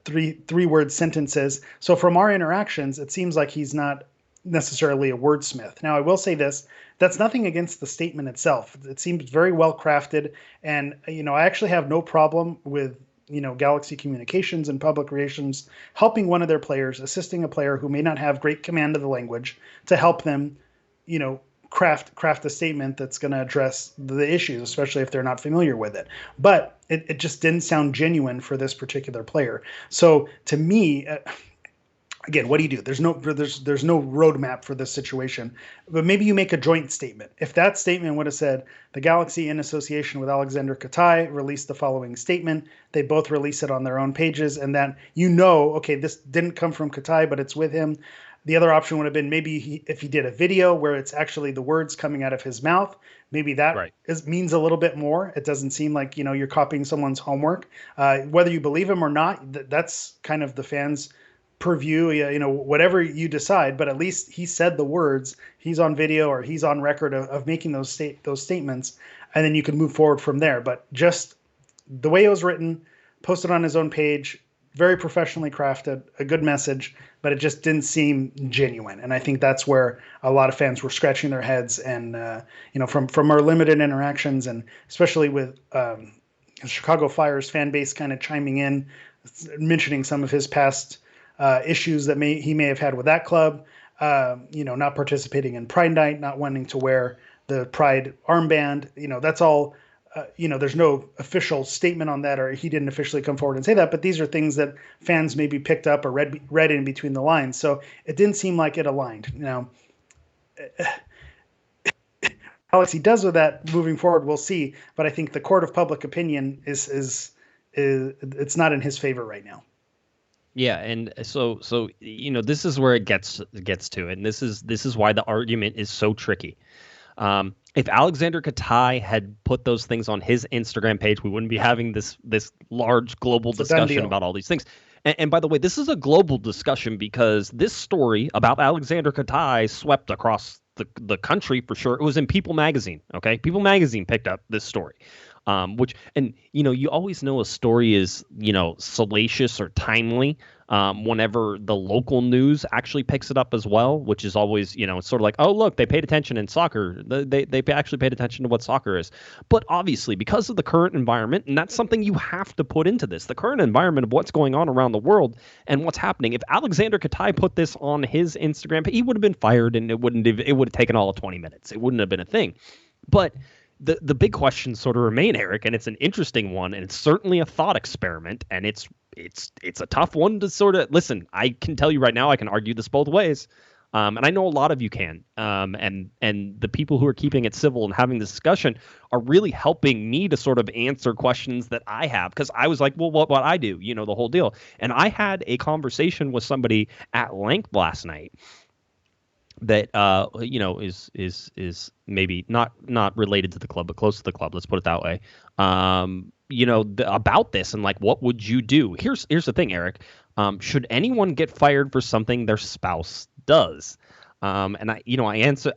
three-word sentences. So from our interactions, it seems like he's not necessarily a wordsmith. Now, I will say this. That's nothing against the statement itself. It seems very well crafted. And, I actually have no problem with, Galaxy Communications and Public Relations helping one of their players, assisting a player who may not have great command of the language to help them, craft a statement that's going to address the issues, especially if they're not familiar with it. But it just didn't sound genuine for this particular player. So to me, again, what do you do? There's no roadmap for this situation, but maybe you make a joint statement. If that statement would have said the Galaxy in association with Aleksandar Katai released the following statement, they both release it on their own pages, and then okay, this didn't come from Katai, but it's with him. The other option would have been maybe if he did a video where it's actually the words coming out of his mouth, maybe that means a little bit more. It doesn't seem like, you're copying someone's homework. Whether you believe him or not, that's kind of the fans' purview, whatever you decide, but at least he said the words, he's on video or he's on record of making those statements, and then you can move forward from there. But just the way it was written, posted on his own page, very professionally crafted, a good message, but it just didn't seem genuine. And I think that's where a lot of fans were scratching their heads. And, from our limited interactions, and especially with Chicago Fire's fan base kind of chiming in, mentioning some of his past issues that he may have had with that club, not participating in Pride Night, not wanting to wear the Pride armband, that's all. There's no official statement on that, or he didn't officially come forward and say that, but these are things that fans maybe picked up or read in between the lines. So it didn't seem like it aligned. Now, Alex, he does with that moving forward, we'll see. But I think the court of public opinion is it's not in his favor right now. Yeah, and so this is where it gets to, and this is why the argument is so tricky. If Aleksandar Katai had put those things on his Instagram page, we wouldn't be having this large global discussion about all these things. And by the way, this is a global discussion because this story about Aleksandar Katai swept across the country for sure. It was in People Magazine. Okay, People Magazine picked up this story. You always know a story is, salacious or timely whenever the local news actually picks it up as well, which is always, it's sort of like, oh, look, they paid attention in soccer. They actually paid attention to what soccer is. But obviously, because of the current environment, and that's something you have to put into this, the current environment of what's going on around the world and what's happening. If Aleksandar Katai put this on his Instagram, he would have been fired, and it would have taken all of 20 minutes. It wouldn't have been a thing. But the big questions sort of remain, Eric, and it's an interesting one, and it's certainly a thought experiment, and it's a tough one to sort of listen. I can tell you right now, I can argue this both ways, and I know a lot of you can. And the people who are keeping it civil and having this discussion are really helping me to sort of answer questions that I have, because I was like, well, what I do, the whole deal. And I had a conversation with somebody at length last night that is maybe not related to the club, but close to the club. Let's put it that way. About this and like, what would you do? Here's the thing, Eric. Should anyone get fired for something their spouse does? And I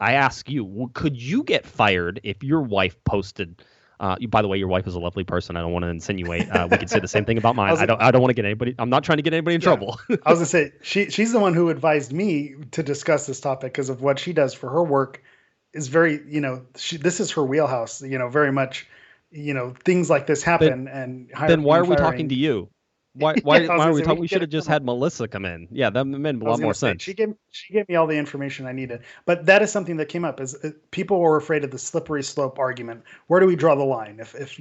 ask you, could you get fired if your wife posted? By the way, your wife is a lovely person. I don't want to insinuate we could say the same thing about mine. I don't want to get anybody. I'm not trying to get anybody in trouble. I was gonna say she's the one who advised me to discuss this topic because of what she does for her work. Is very this is her wheelhouse. Very much. Things like this happen. Then why are we talking to you? Why are we talking? We should have just had Melissa come in. Yeah, that made a lot more sense. She gave me all the information I needed. But that is something that came up. Is people were afraid of the slippery slope argument. Where do we draw the line? If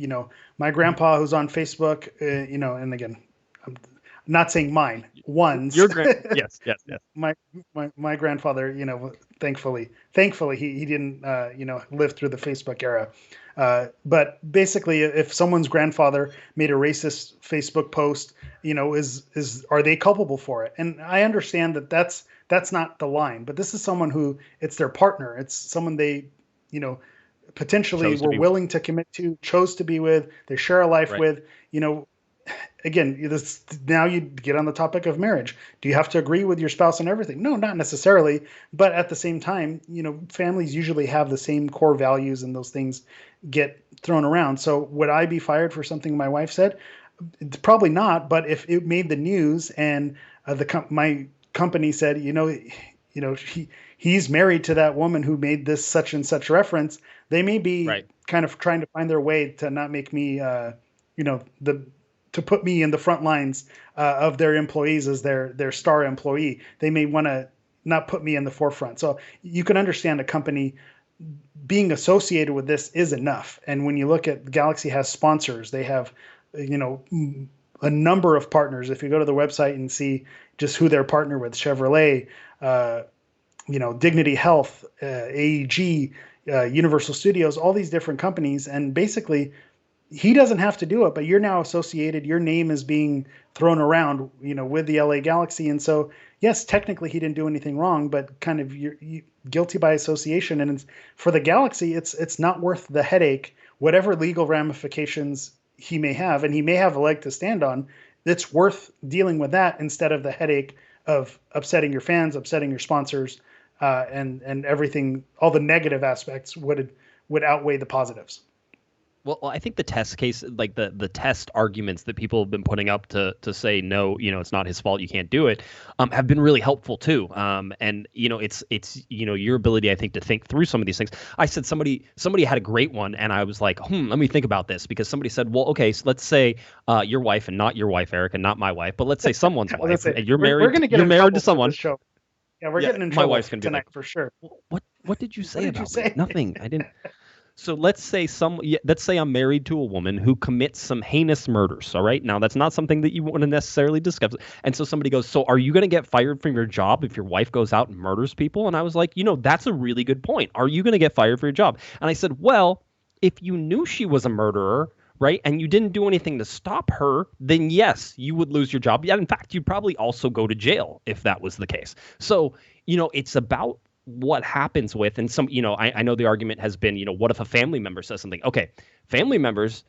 my grandpa who's on Facebook, and again, I'm not saying mine. Your yes. My grandfather, thankfully he didn't live through the Facebook era. But basically, if someone's grandfather made a racist Facebook post, are they culpable for it? And I understand that that's not the line, but this is someone who it's their partner. It's someone they, potentially were willing to commit to, chose to be with, they share a life with, Again, now you get on the topic of marriage. Do you have to agree with your spouse on everything? No, not necessarily. But at the same time, families usually have the same core values, and those things get thrown around. So would I be fired for something my wife said? Probably not. But if it made the news and my company said, he's married to that woman who made this such and such reference, they may be kind of trying to find their way to not make me, to put me in the front lines of their employees as their star employee. They may want to not put me in the forefront. So you can understand a company being associated with this is enough. And when you look at Galaxy has sponsors, they have, a number of partners. If you go to the website and see just who they're partnered with, Chevrolet, Dignity Health, AEG, Universal Studios, all these different companies. And basically, he doesn't have to do it, but you're now associated. Your name is being thrown around, with the LA Galaxy. And so, yes, technically he didn't do anything wrong, but kind of you're guilty by association. And for the Galaxy, it's not worth the headache, whatever legal ramifications he may have, and he may have a leg to stand on. It's worth dealing with that instead of the headache of upsetting your fans, upsetting your sponsors, and everything. All the negative aspects would outweigh the positives. Well, I think the test case, like the test arguments that people have been putting up to say no, it's not his fault, you can't do it, have been really helpful too. And it's your ability, I think, to think through some of these things. I said somebody had a great one, and I was like, let me think about this, because somebody said, well, okay, so let's say your wife, and not your wife, Eric, and not my wife, but let's say someone's wife, and you're married. We're gonna get you're married to someone. Show. Yeah, we're getting in trouble my wife's gonna tonight be like, for sure. What did you say did about you say? me? Nothing. I didn't. So let's say I'm married to a woman who commits some heinous murders. All right. Now, that's not something that you want to necessarily discuss. And so somebody goes, so are you going to get fired from your job if your wife goes out and murders people? And I was like, that's a really good point. Are you going to get fired for your job? And I said, well, if you knew she was a murderer, right, and you didn't do anything to stop her, then yes, you would lose your job. Yeah, in fact, you'd probably also go to jail if that was the case. So, it's about what happens with, and some, I know the argument has been, what if a family member says something? Okay, family members,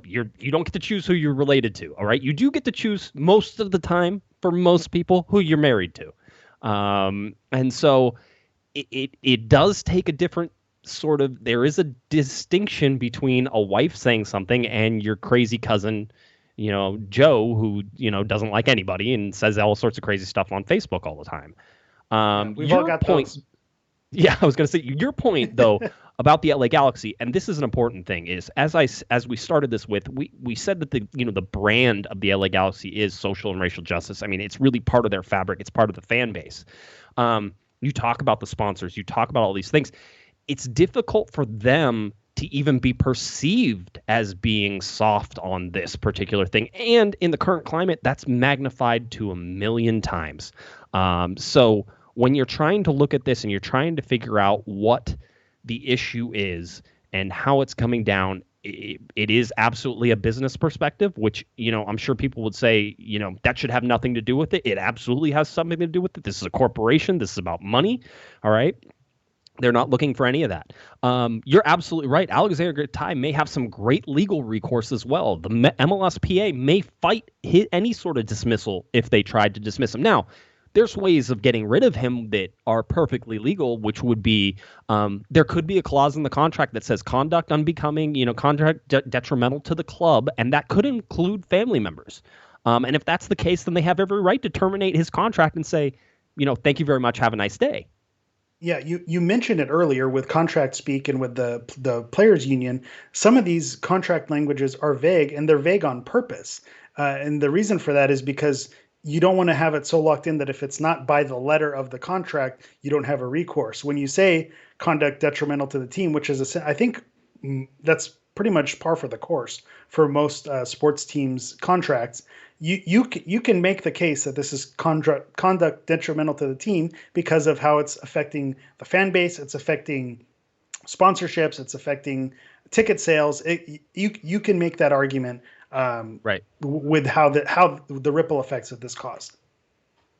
you don't get to choose who you're related to. All right, you do get to choose most of the time, for most people, who you're married to, and so it does take a different sort of. There is a distinction between a wife saying something and your crazy cousin, Joe, who doesn't like anybody and says all sorts of crazy stuff on Facebook all the time. We've all got those. Yeah, I was going to say your point though about the LA Galaxy, and this is an important thing, is as we started this with, we said that the brand of the LA Galaxy is social and racial justice. I mean, it's really part of their fabric. It's part of the fan base. You talk about the sponsors, you talk about all these things. It's difficult for them to even be perceived as being soft on this particular thing. And in the current climate, that's magnified to 1,000,000 times. So when you're trying to look at this and you're trying to figure out what the issue is and how it's coming down, it is absolutely a business perspective, which, I'm sure people would say, that should have nothing to do with it. It absolutely has something to do with it. This is a corporation. This is about money. All right. They're not looking for any of that. You're absolutely right. Aleksandar Katai may have some great legal recourse as well. The MLSPA may fight any sort of dismissal if they tried to dismiss him. Now, there's ways of getting rid of him that are perfectly legal, which would be there could be a clause in the contract that says conduct unbecoming, conduct detrimental to the club, and that could include family members. And if that's the case, then they have every right to terminate his contract and say, thank you very much, have a nice day. Yeah, you mentioned it earlier with contract speak and with the players union. Some of these contract languages are vague, and they're vague on purpose. And the reason for that is because you don't want to have it so locked in that if it's not by the letter of the contract, you don't have a recourse. When you say conduct detrimental to the team, which is I think that's pretty much par for the course for most sports teams' contracts. You can make the case that this is conduct detrimental to the team because of how it's affecting the fan base, it's affecting sponsorships, it's affecting ticket sales. You can make that argument, right, with how the ripple effects of this caused.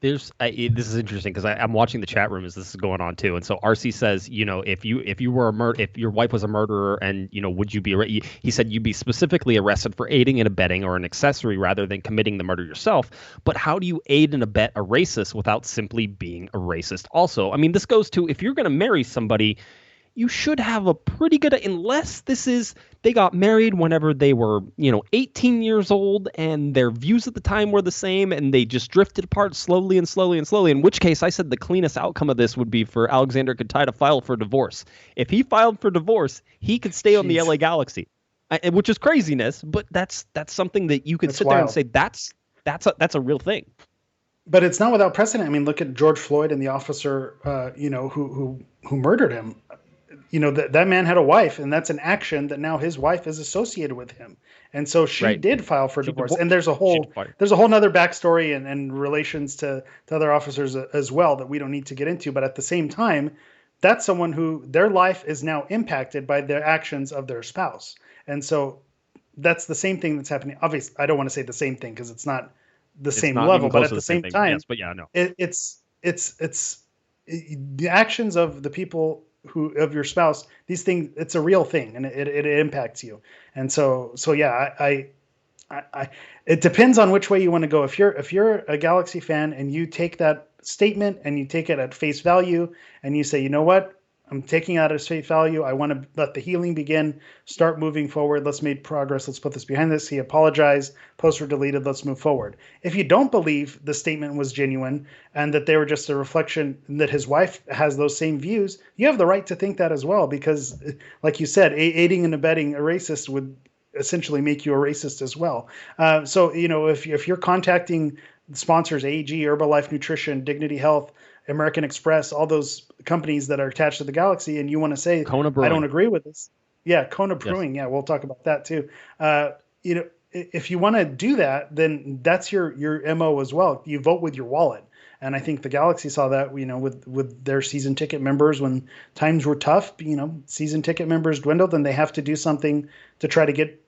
This is interesting because I'm watching the chat room as this is going on too, and so RC says, if your wife was a murderer, and would you be? He said you'd be specifically arrested for aiding and abetting or an accessory rather than committing the murder yourself. But how do you aid and abet a racist without simply being a racist? Also, I mean, this goes to if you're going to marry somebody, you should have a pretty good, unless they got married whenever they were, 18 years old and their views at the time were the same and they just drifted apart slowly, in which case I said the cleanest outcome of this would be for Aleksandar Katai to file for divorce. If he filed for divorce, he could stay on the LA Galaxy, which is craziness, but that's something that you could sit there and say that's a real thing. But it's not without precedent. I mean, look at George Floyd and the officer, who murdered him. That man had a wife, and that's an action that now his wife is associated with him. And so she did file for divorce. And there's a whole nother backstory and relations to other officers as well that we don't need to get into. But at the same time, that's someone who their life is now impacted by the actions of their spouse. And so that's the same thing that's happening. Obviously, I don't want to say the same thing because it's not the It's same not level, even but close at to the the same same thing. time, Yes, but yeah, no. It's the actions of the people of your spouse. These things, it's a real thing, and it impacts you. And so yeah, I it depends on which way you want to go. If you're a Galaxy fan and you take that statement and you take it at face value and you say, you know what, I'm taking it at face value. I want to let the healing begin. Start moving forward. Let's make progress. Let's put this behind us. He apologized. Posts were deleted. Let's move forward. If you don't believe the statement was genuine and that they were just a reflection that his wife has those same views, you have the right to think that as well. Because, like you said, aiding and abetting a racist would essentially make you a racist as well. So, if you're contacting sponsors, AEG, Herbalife Nutrition, Dignity Health, American Express, all those companies that are attached to the Galaxy, and you want to say, Kona Brewing. I don't agree with this. Yeah, Kona Brewing. Yes. Yeah, we'll talk about that too. If you want to do that, then that's your MO as well. You vote with your wallet. And I think the Galaxy saw that, with their season ticket members when times were tough, season ticket members dwindled and they have to do something to try to get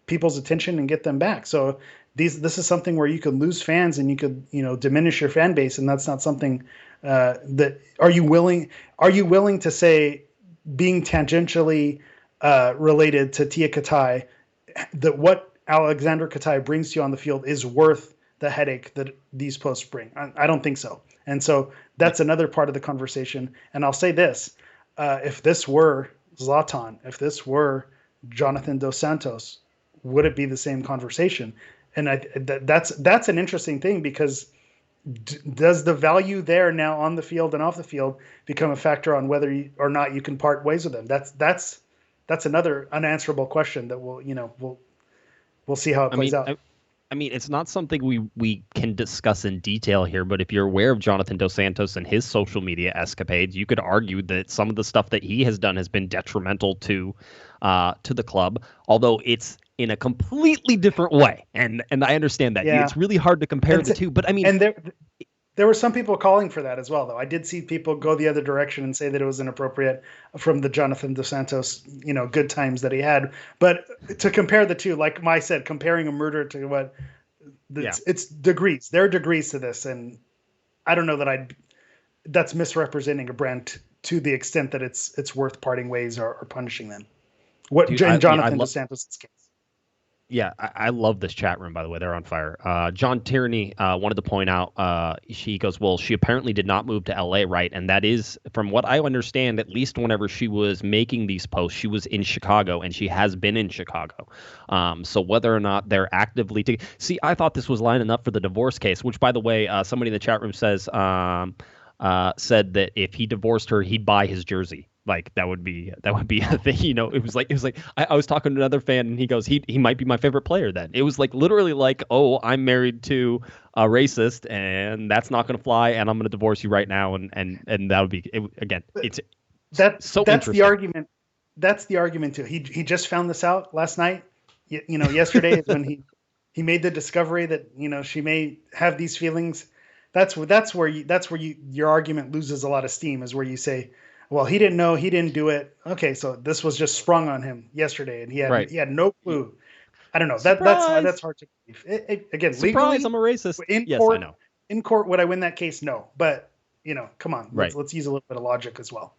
people's attention and get them back. So this is something where you could lose fans and you could, diminish your fan base. And that's not something that are you willing to say, being tangentially related to Tea Katai, that what Aleksandar Katai brings to you on the field is worth the headache that these posts bring? I don't think so. And so that's another part of the conversation. And I'll say this, if this were Zlatan, if this were Jonathan Dos Santos, would it be the same conversation? And that's an interesting thing, because does the value there now on the field and off the field become a factor on whether or not you can part ways with them? That's another unanswerable question that we'll see how it plays out. I mean, it's not something we can discuss in detail here, but if you're aware of Jonathan Dos Santos and his social media escapades, you could argue that some of the stuff that he has done has been detrimental to the club, although it's in a completely different way. And I understand that. Yeah. It's really hard to compare the two, but I mean... And there were some people calling for that as well, though. I did see people go the other direction and say that it was inappropriate from the Jonathan Dos Santos, good times that he had. But to compare the two, like I said, comparing a murder to what it's degrees. There are degrees to this, and I don't know that that's misrepresenting a brand to the extent that it's worth parting ways or punishing them. Jonathan Dos Santos' case. Yeah, I love this chat room, by the way. They're on fire. John Tierney wanted to point out, he goes, well, she apparently did not move to L.A., right? And that is, from what I understand, at least whenever she was making these posts, she was in Chicago, and she has been in Chicago. So whether or not they're actively... See, I thought this was lining up for the divorce case, which, by the way, somebody in the chat room said that if he divorced her, he'd buy his jersey. Like that would be a thing, it was like I was talking to another fan and he goes, he might be my favorite player then. It was like literally like, oh, I'm married to a racist and that's not going to fly and I'm going to divorce you right now and that would be again. That's the argument. That's the argument too. He just found this out last night. Yesterday is when he made the discovery that she may have these feelings. That's where your argument loses a lot of steam, is where you say, well, he didn't know, he didn't do it. Okay, so this was just sprung on him yesterday, and he had no clue. I don't know. That's hard to believe. Again, surprise, legally, I'm a racist. I know. In court, would I win that case? No, but come on, let's use a little bit of logic as well.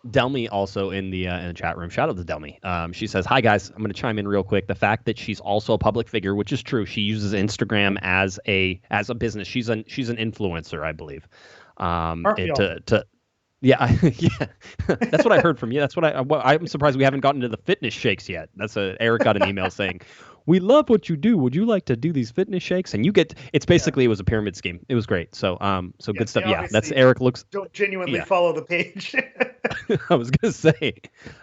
Delmy also in the chat room. Shout out to Delmy. She says, "Hi guys, I'm going to chime in real quick. The fact that she's also a public figure, which is true. She uses Instagram as a business. She's an influencer, I believe. Yeah, that's what I heard from you. That's what I'm surprised we haven't gotten to the fitness shakes yet. Eric got an email saying, we love what you do. Would you like to do these fitness shakes? And it was a pyramid scheme. It was great. So good stuff. Yeah, that's Eric looks. Don't genuinely follow the page. I was going to say,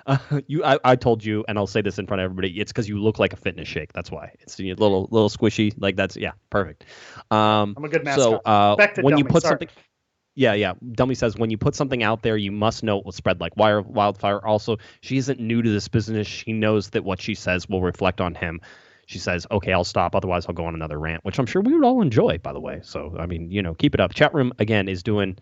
I told you, and I'll say this in front of everybody. It's because you look like a fitness shake. That's why. It's a little squishy. Like perfect. I'm a good mascot. So back to when Delmy, you put sorry. something. Yeah. Dummy says, when you put something out there, you must know it will spread like wildfire. Also, she isn't new to this business. She knows that what she says will reflect on him. She says, okay, I'll stop. Otherwise, I'll go on another rant, which I'm sure we would all enjoy, by the way. So, I mean, keep it up. Chat room, again, is doing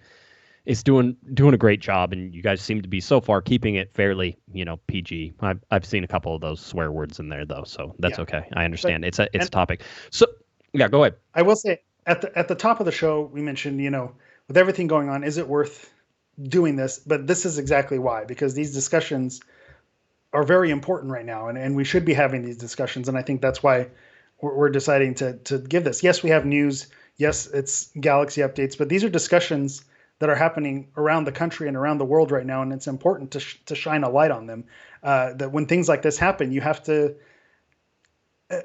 is doing a great job, and you guys seem to be so far keeping it fairly, PG. I've seen a couple of those swear words in there though, so that's okay. I understand. It's a topic. So yeah, go ahead. I will say at the top of the show we mentioned, with everything going on, is it worth doing this? But this is exactly why, because these discussions are very important right now, and we should be having these discussions, and I think that's why we're deciding to give this. Yes, we have news. Yes, it's Galaxy updates, but these are discussions that are happening around the country and around the world right now, and it's important to shine a light on them. That when things like this happen, you have to,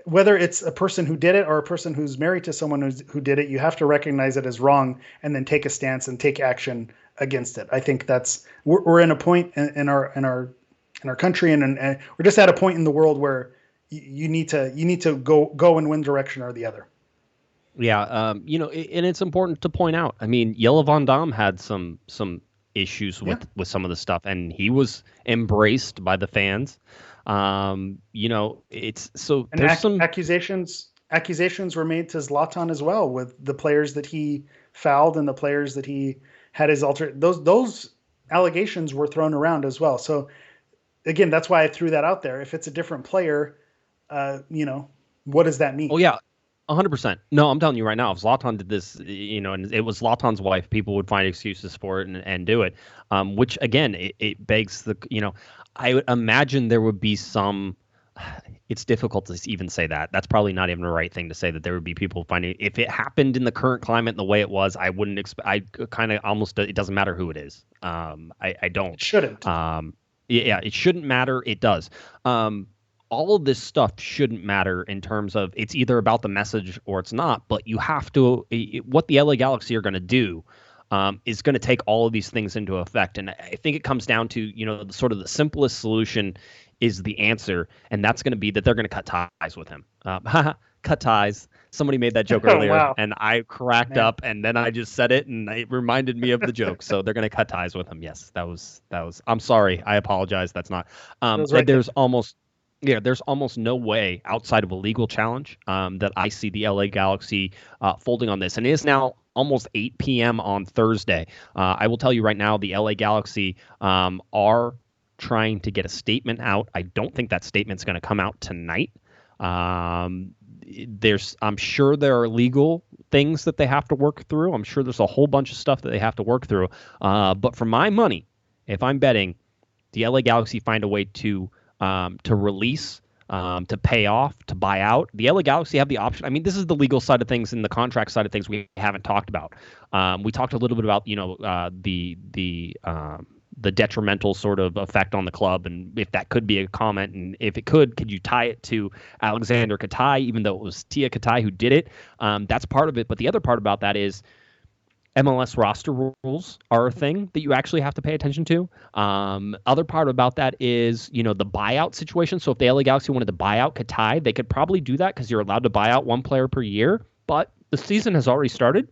whether it's a person who did it or a person who's married to someone who did it, you have to recognize it as wrong and then take a stance and take action against it. I think we're in a point in our country, and we're just at a point in the world where you need to go in one direction or the other. Yeah, and it's important to point out. I mean, Jelle Van Damme had some issues with some of the stuff, and he was embraced by the fans. It's so and there's some accusations were made to Zlatan as well, with the players that he fouled and the players that he had his those allegations were thrown around as well. So again, that's why I threw that out there. If it's a different player, what does that mean? Oh yeah. 100%. No, I'm telling you right now, if Zlatan did this, and it was Zlatan's wife, people would find excuses for it and do it. Which again, it begs I would imagine there would be some. It's difficult to even say that. That's probably not even the right thing to say, that there would be people finding, if it happened in the current climate and the way it was, I wouldn't expect. I kind of almost, it doesn't matter who it is. I don't. It shouldn't. Yeah, it shouldn't matter. It does. All of this stuff shouldn't matter in terms of it's either about the message or it's not, but you have to, what the LA Galaxy are going to do is going to take all of these things into effect. And I think it comes down to, sort of the simplest solution is the answer. And that's going to be that they're going to cut ties with him. Cut ties. Somebody made that joke earlier, wow. And I cracked up, and then I just said it, and it reminded me of the joke. So they're going to cut ties with him. Yes, that was. I'm sorry. I apologize. That's not. There's almost no way outside of a legal challenge that I see the LA Galaxy folding on this. And it is now almost 8 p.m. on Thursday. I will tell you right now, the LA Galaxy are trying to get a statement out. I don't think that statement's going to come out tonight. I'm sure there are legal things that they have to work through. I'm sure there's a whole bunch of stuff that they have to work through. But for my money, if I'm betting, the LA Galaxy find a way to release, to pay off, to buy out. The LA Galaxy have the option. I mean, this is the legal side of things and the contract side of things we haven't talked about. We talked a little bit about, the detrimental sort of effect on the club, and if that could be a comment, and if it could you tie it to Aleksandar Katai, even though it was Tea Katai who did it? That's part of it. But the other part about that is MLS roster rules are a thing that you actually have to pay attention to. Other part about that is, the buyout situation. So if the LA Galaxy wanted to buy out Katai, they could probably do that because you're allowed to buy out one player per year. But the season has already started.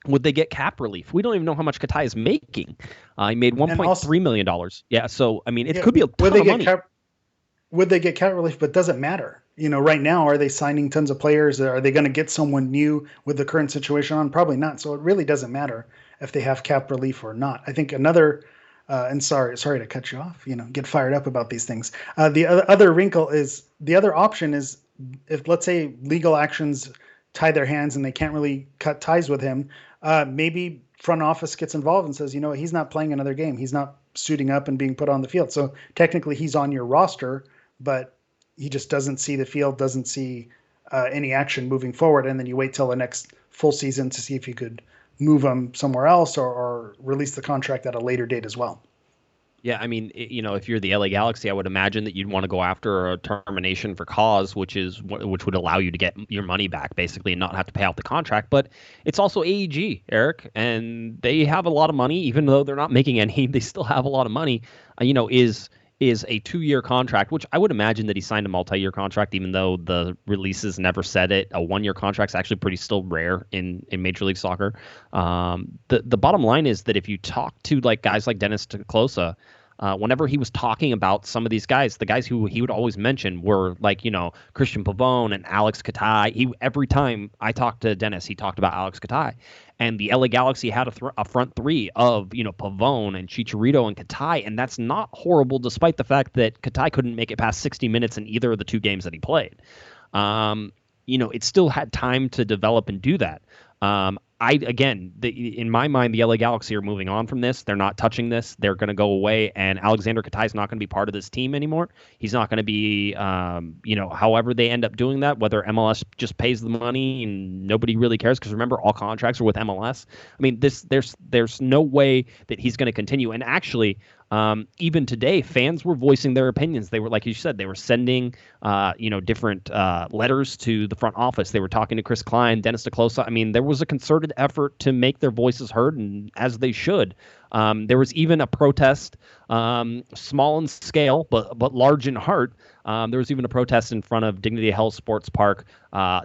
Would they get cap relief? We don't even know how much Katai is making. He made $1.3 million. Yeah, so, I mean, it could be a ton of money. Would they get cap relief? But does it matter? Right now, are they signing tons of players? Are they going to get someone new with the current situation on? Probably not. So it really doesn't matter if they have cap relief or not. I think another, and sorry to cut you off, get fired up about these things. The other wrinkle is, the other option is, if let's say legal actions tie their hands and they can't really cut ties with him, maybe front office gets involved and says, he's not playing another game. He's not suiting up and being put on the field. So technically he's on your roster, but he just doesn't see the field, doesn't see any action moving forward. And then you wait till the next full season to see if you could move him somewhere else or release the contract at a later date as well. Yeah, I mean, if you're the LA Galaxy, I would imagine that you'd want to go after a termination for cause, which would allow you to get your money back, basically, and not have to pay out the contract. But it's also AEG, Eric, and they have a lot of money, even though they're not making any. They still have a lot of money. Is a 2-year contract, which I would imagine that he signed a multi-year contract, even though the releases never said it. A 1-year contract is actually pretty still rare in Major League Soccer. The bottom line is that if you talk to guys like Dennis Teclosa, whenever he was talking about some of these guys, the guys who he would always mention were like, Christian Pavone and Alex Katai. Every time I talked to Dennis, he talked about Alex Katai. And the LA Galaxy had a front three of, Pavone and Chicharito and Katai. And that's not horrible, despite the fact that Katai couldn't make it past 60 minutes in either of the two games that he played. It still had time to develop and do that. In my mind, the LA Galaxy are moving on from this. They're not touching this. They're going to go away, and Aleksandar Katai is not going to be part of this team anymore. He's not going to be, however they end up doing that, whether MLS just pays the money and nobody really cares, because remember, all contracts are with MLS. I mean, there's no way that he's going to continue. And actually, even today, fans were voicing their opinions. They were, like you said, they were sending, different letters to the front office. They were talking to Chris Klein, Dennis DeClosa. I mean, there was a concerted effort to make their voices heard, and as they should. There was even a protest, small in scale, but large in heart. There was even a protest in front of Dignity Health Sports Park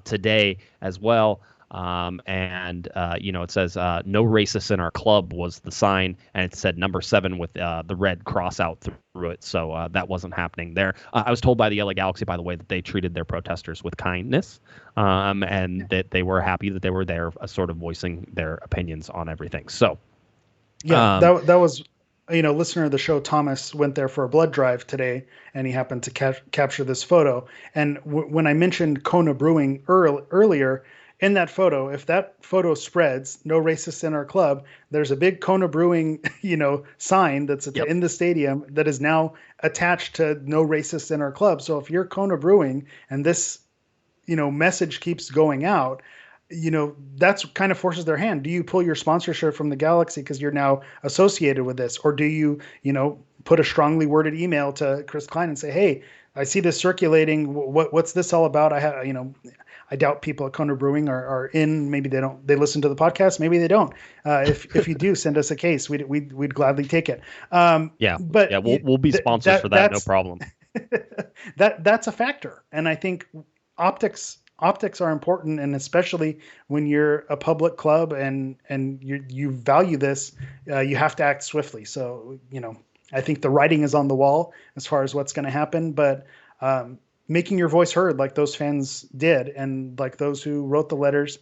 today as well. It says no racists in our club was the sign, and it said number 7 with the red cross out through it. So that wasn't happening there. I was told by the LA Galaxy, by the way, that they treated their protesters with kindness, and that they were happy that they were there, sort of voicing their opinions on everything. So, yeah, that was, listener of the show, Thomas, went there for a blood drive today, and he happened to capture this photo. And when I mentioned Kona Brewing earlier, in that photo, if that photo spreads, no racists in our club, there's a big Kona Brewing, sign that's in the stadium that is now attached to no racists in our club. So if you're Kona Brewing and this, message keeps going out, that's kind of forces their hand. Do you pull your sponsorship from the Galaxy because you're now associated with this? Or do you, put a strongly worded email to Chris Klein and say, hey, I see this circulating. What's this all about? I doubt people at Kona Brewing are in. Maybe they listen to the podcast. Maybe they don't. If you do, send us a case. We'd gladly take it. We'll be sponsors for that. No problem. That's a factor. And I think optics are important. And especially when you're a public club and you value this, you have to act swiftly. So, I think the writing is on the wall as far as what's going to happen, but, making your voice heard like those fans did, and like those who wrote the letters.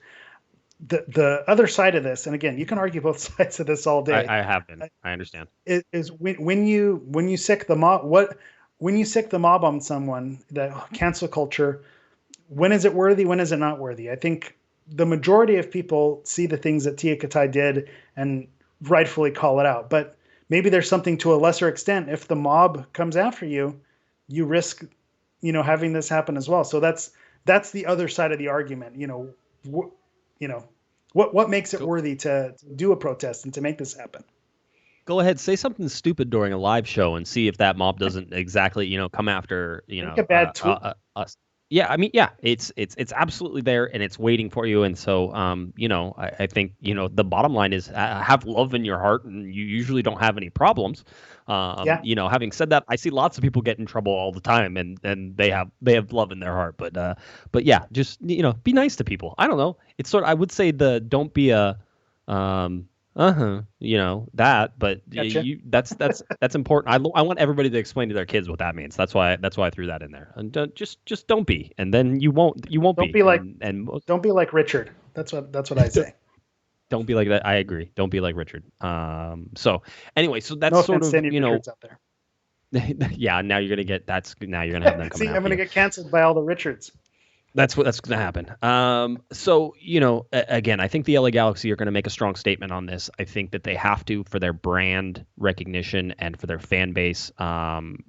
The other side of this, and again, you can argue both sides of this all day. I have been. I understand. Is when you sick the mob. When you sick the mob on someone, that cancel culture, when is it worthy? When is it not worthy? I think the majority of people see the things that Tea Katai did and rightfully call it out. But maybe there's something to a lesser extent. If the mob comes after you, you risk having this happen as well. So that's the other side of the argument. What makes it worthy to do a protest and to make this happen? Go ahead, say something stupid during a live show and see if that mob doesn't exactly, come after, Make a bad tweet. Us. Yeah, I mean, yeah, it's absolutely there, and it's waiting for you. And so, I think, the bottom line is have love in your heart, and you usually don't have any problems. Having said that, I see lots of people get in trouble all the time, and they have love in their heart. But yeah, just be nice to people. I don't know. It's I would say don't be a that, but Gotcha. that's important. I want everybody to explain to their kids what that means. That's why I threw that in there. And just don't be, and then you won't don't be like don't be like Richard. That's what I say. Don't be like that. I agree. Don't be like Richard. So anyway, so that's No sort offense of to any Richards out there. Yeah. Now you're gonna have them coming. See, I'm gonna get canceled by all the Richards. That's going to happen. Again, I think the LA Galaxy are going to make a strong statement on this. I think that they have to, for their brand recognition and for their fan base. And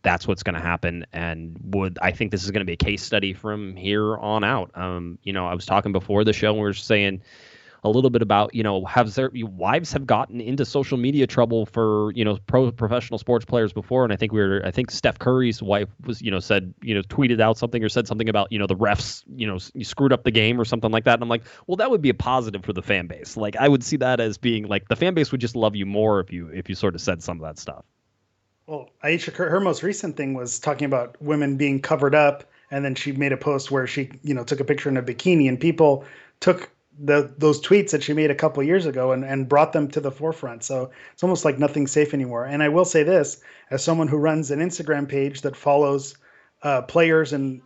that's what's going to happen. And I think this is going to be a case study from here on out. I was talking before the show, and we were saying a little bit about, wives have gotten into social media trouble for, professional sports players before. And I think Steph Curry's wife was, tweeted out something or said something about, the refs, you screwed up the game or something like that. And I'm like, well, that would be a positive for the fan base. Like, I would see that as being like, the fan base would just love you more if you sort of said some of that stuff. Well, Aisha, her most recent thing was talking about women being covered up. And then she made a post where she, took a picture in a bikini, and people took those tweets that she made a couple years ago and brought them to the forefront. So it's almost like nothing's safe anymore. And I will say this, as someone who runs an Instagram page that follows players, and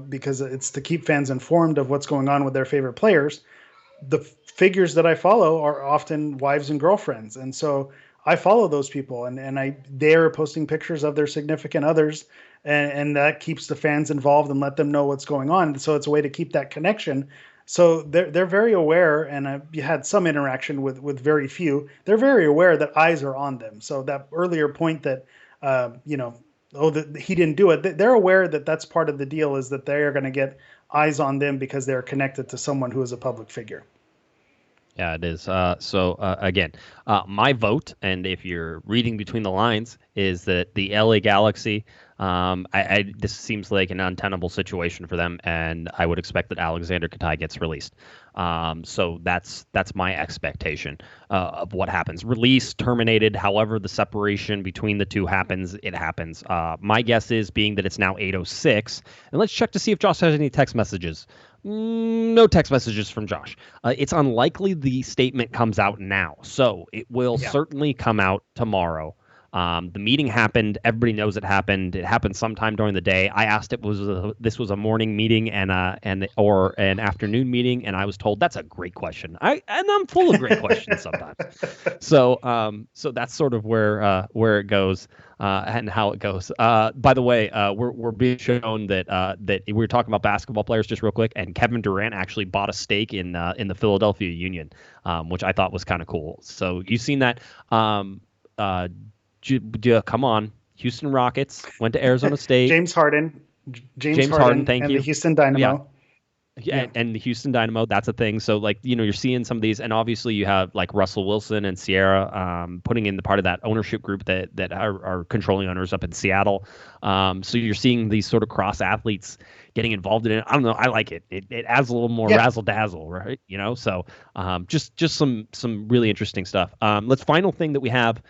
because it's to keep fans informed of what's going on with their favorite players, the figures that I follow are often wives and girlfriends. And so I follow those people, and they're posting pictures of their significant others, and that keeps the fans involved and let them know what's going on. So it's a way to keep that connection. So they're very aware, and I've had some interaction with very few. They're very aware that eyes are on them. So that earlier point that that he didn't do it, they're aware that that's part of the deal, is that they are going to get eyes on them because they're connected to someone who is a public figure. Yeah, it is. Again, my vote, and if you're reading between the lines, is that the LA Galaxy, this seems like an untenable situation for them, and I would expect that Aleksandar Katai gets released. So that's my expectation of what happens. Released, terminated, however the separation between the two happens, it happens. My guess is, being that it's now 8:06, and let's check to see if Josh has any text messages. No text messages from Josh. It's unlikely the statement comes out now, so it will certainly come out tomorrow. The meeting happened. Everybody knows it happened. It happened sometime during the day. I asked if this was a morning meeting or an afternoon meeting, and I was told that's a great question. I'm full of great questions sometimes. So that's sort of where it goes and how it goes. By the way, we're being shown that we were talking about basketball players just real quick, and Kevin Durant actually bought a stake in the Philadelphia Union, which I thought was kind of cool. So you've seen that. Come on, Houston Rockets went to Arizona State. James Harden, thank you. The Houston Dynamo. Yeah, and the Houston Dynamo, that's a thing. So, you're seeing some of these, and obviously you have Russell Wilson and Sierra putting in the part of that ownership group that are controlling owners up in Seattle. So you're seeing these sort of cross athletes getting involved in it. I don't know. I like it. It adds a little more razzle dazzle, right? So just some really interesting stuff. Final thing that we have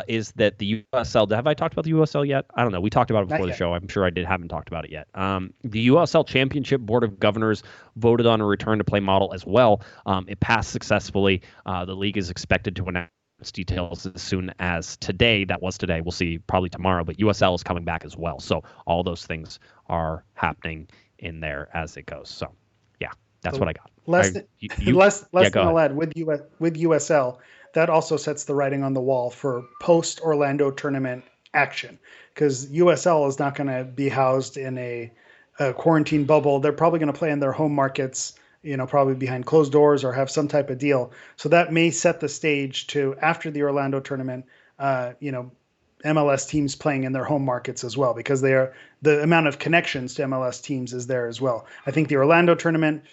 is that the USL. Have I talked about the USL yet? I don't know. We talked about it before the show. I'm sure I haven't talked about it yet. The USL Championship Board of Governors voted on a return to play model as well. It passed successfully. The league is expected to announce details as soon as today. That was today. We'll see probably tomorrow, but USL is coming back as well. So all those things are happening in there as it goes. So yeah, that's what I got. Less than I'll add with USL. That also sets the writing on the wall for post Orlando tournament action, because USL is not going to be housed in a quarantine bubble. They're probably going to play in their home markets, probably behind closed doors or have some type of deal. So that may set the stage to, after the Orlando tournament, MLS teams playing in their home markets as well, because the amount of connections to MLS teams is there as well. I think the Orlando tournament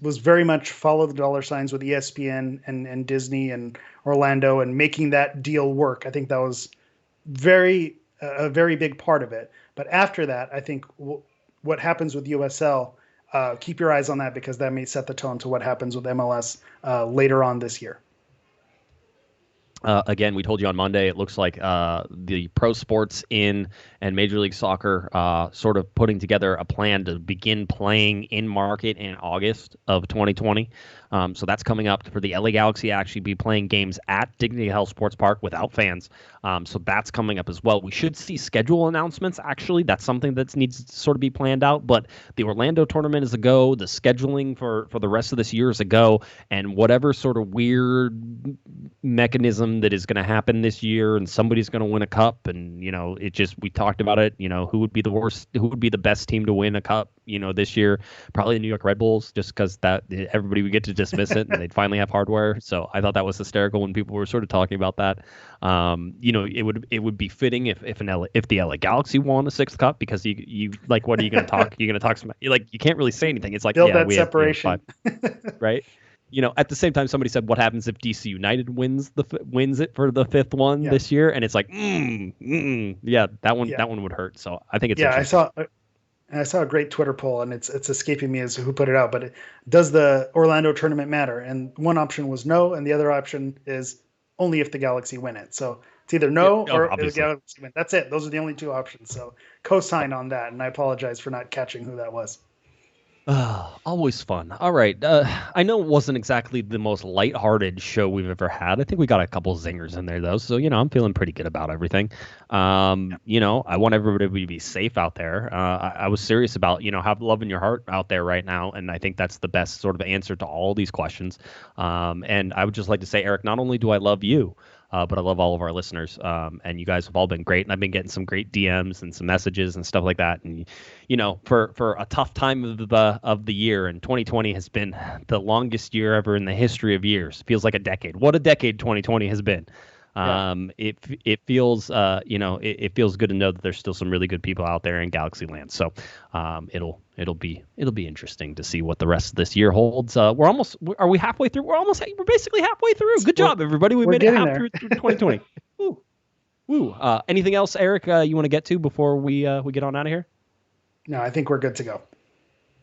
was very much follow the dollar signs with ESPN and Disney and Orlando, and making that deal work. I think that was a very big part of it. But after that, I think what happens with USL, keep your eyes on that, because that may set the tone to what happens with MLS later on this year. Again, we told you on Monday, it looks like the pro sports and Major League Soccer sort of putting together a plan to begin playing in market in August of 2020. So that's coming up for the LA Galaxy actually be playing games at Dignity Health Sports Park without fans. So that's coming up as well. We should see schedule announcements, actually. That's something that needs to sort of be planned out. But the Orlando tournament is a go. The scheduling for the rest of this year is a go. And whatever sort of weird mechanism that is going to happen this year, and somebody's going to win a cup, and we talked about it, who would be the best team to win a cup this year? Probably the New York Red Bulls, just because that everybody would get to dismiss it and they'd finally have hardware. So I thought that was hysterical when people were sort of talking about that. It would be fitting if the LA Galaxy won a sixth cup, because you what are you going to talk? You're going to talk some, you can't really say anything. It's like, build that separation, right? At the same time, somebody said, what happens if DC United wins it for the fifth one this year? And it's like, that one would hurt. So I think it's I saw a great Twitter poll, and it's escaping me as who put it out, but does the Orlando tournament matter? And one option was no, and the other option is only if the Galaxy win it. So it's either no or obviously the Galaxy win. That's it. Those are the only two options. So co-sign on that, and I apologize for not catching who that was. Always fun. All right. I know it wasn't exactly the most lighthearted show we've ever had. I think we got a couple zingers in there, though. So, I'm feeling pretty good about everything. I want everybody to be safe out there. I was serious about, have love in your heart out there right now. And I think that's the best sort of answer to all these questions. And I would just like to say, Eric, not only do I love you, but I love all of our listeners, and you guys have all been great. And I've been getting some great DMs and some messages and stuff like that. And for a tough time of the year, and 2020 has been the longest year ever in the history of years. Feels like a decade. What a decade 2020 has been. It feels it feels good to know that there's still some really good people out there in Galaxy Land. So it'll be interesting to see what the rest of this year holds. Are we halfway through? We're basically halfway through. Good job, everybody. We made it half through 2020. Woo. Woo. Anything else, Eric, you want to get to before we get on out of here? No, I think we're good to go.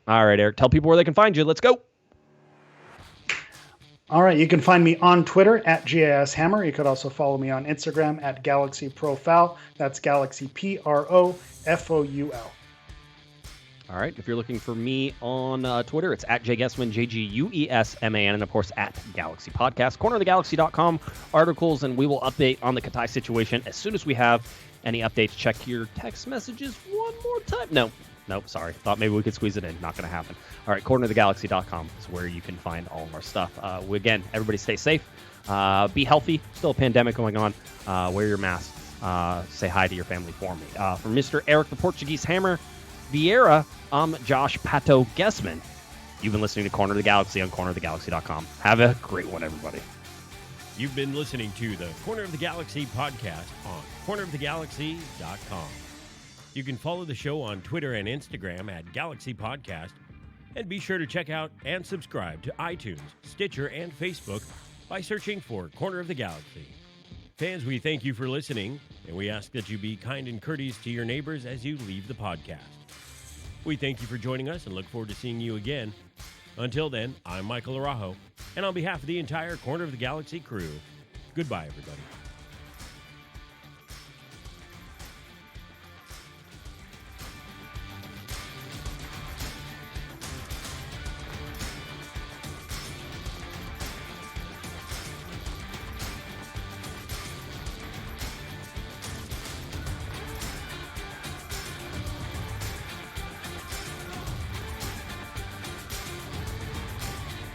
All right, Eric, tell people where they can find you. Let's go. All right, you can find me on Twitter at GASHammer. You could also follow me on Instagram at Galaxy Profile. That's Galaxy PROFOUL. All right, if you're looking for me on Twitter, it's at Guesman, JGUESMAN, and of course at Galaxy Podcast. Cornerofthegalaxy.com articles, and we will update on the Katai situation as soon as we have any updates. Check your text messages one more time. Nope, sorry. Thought maybe we could squeeze it in. Not going to happen. All right, cornerofthegalaxy.com is where you can find all of our stuff. Again, everybody stay safe. Be healthy. Still a pandemic going on. Wear your mask. Say hi to your family for me. From Mr. Eric the Portuguese Hammer, Vieira, I'm Josh Pato Guesman. You've been listening to Corner of the Galaxy on cornerofthegalaxy.com. Have a great one, everybody. You've been listening to the Corner of the Galaxy podcast on cornerofthegalaxy.com. You can follow the show on Twitter and Instagram at Galaxy Podcast, and be sure to check out and subscribe to iTunes, Stitcher, and Facebook by searching for Corner of the Galaxy. Fans, we thank you for listening, and we ask that you be kind and courteous to your neighbors as you leave the podcast. We thank you for joining us and look forward to seeing you again. Until then, I'm Michael Araujo, and on behalf of the entire Corner of the Galaxy crew, goodbye, everybody.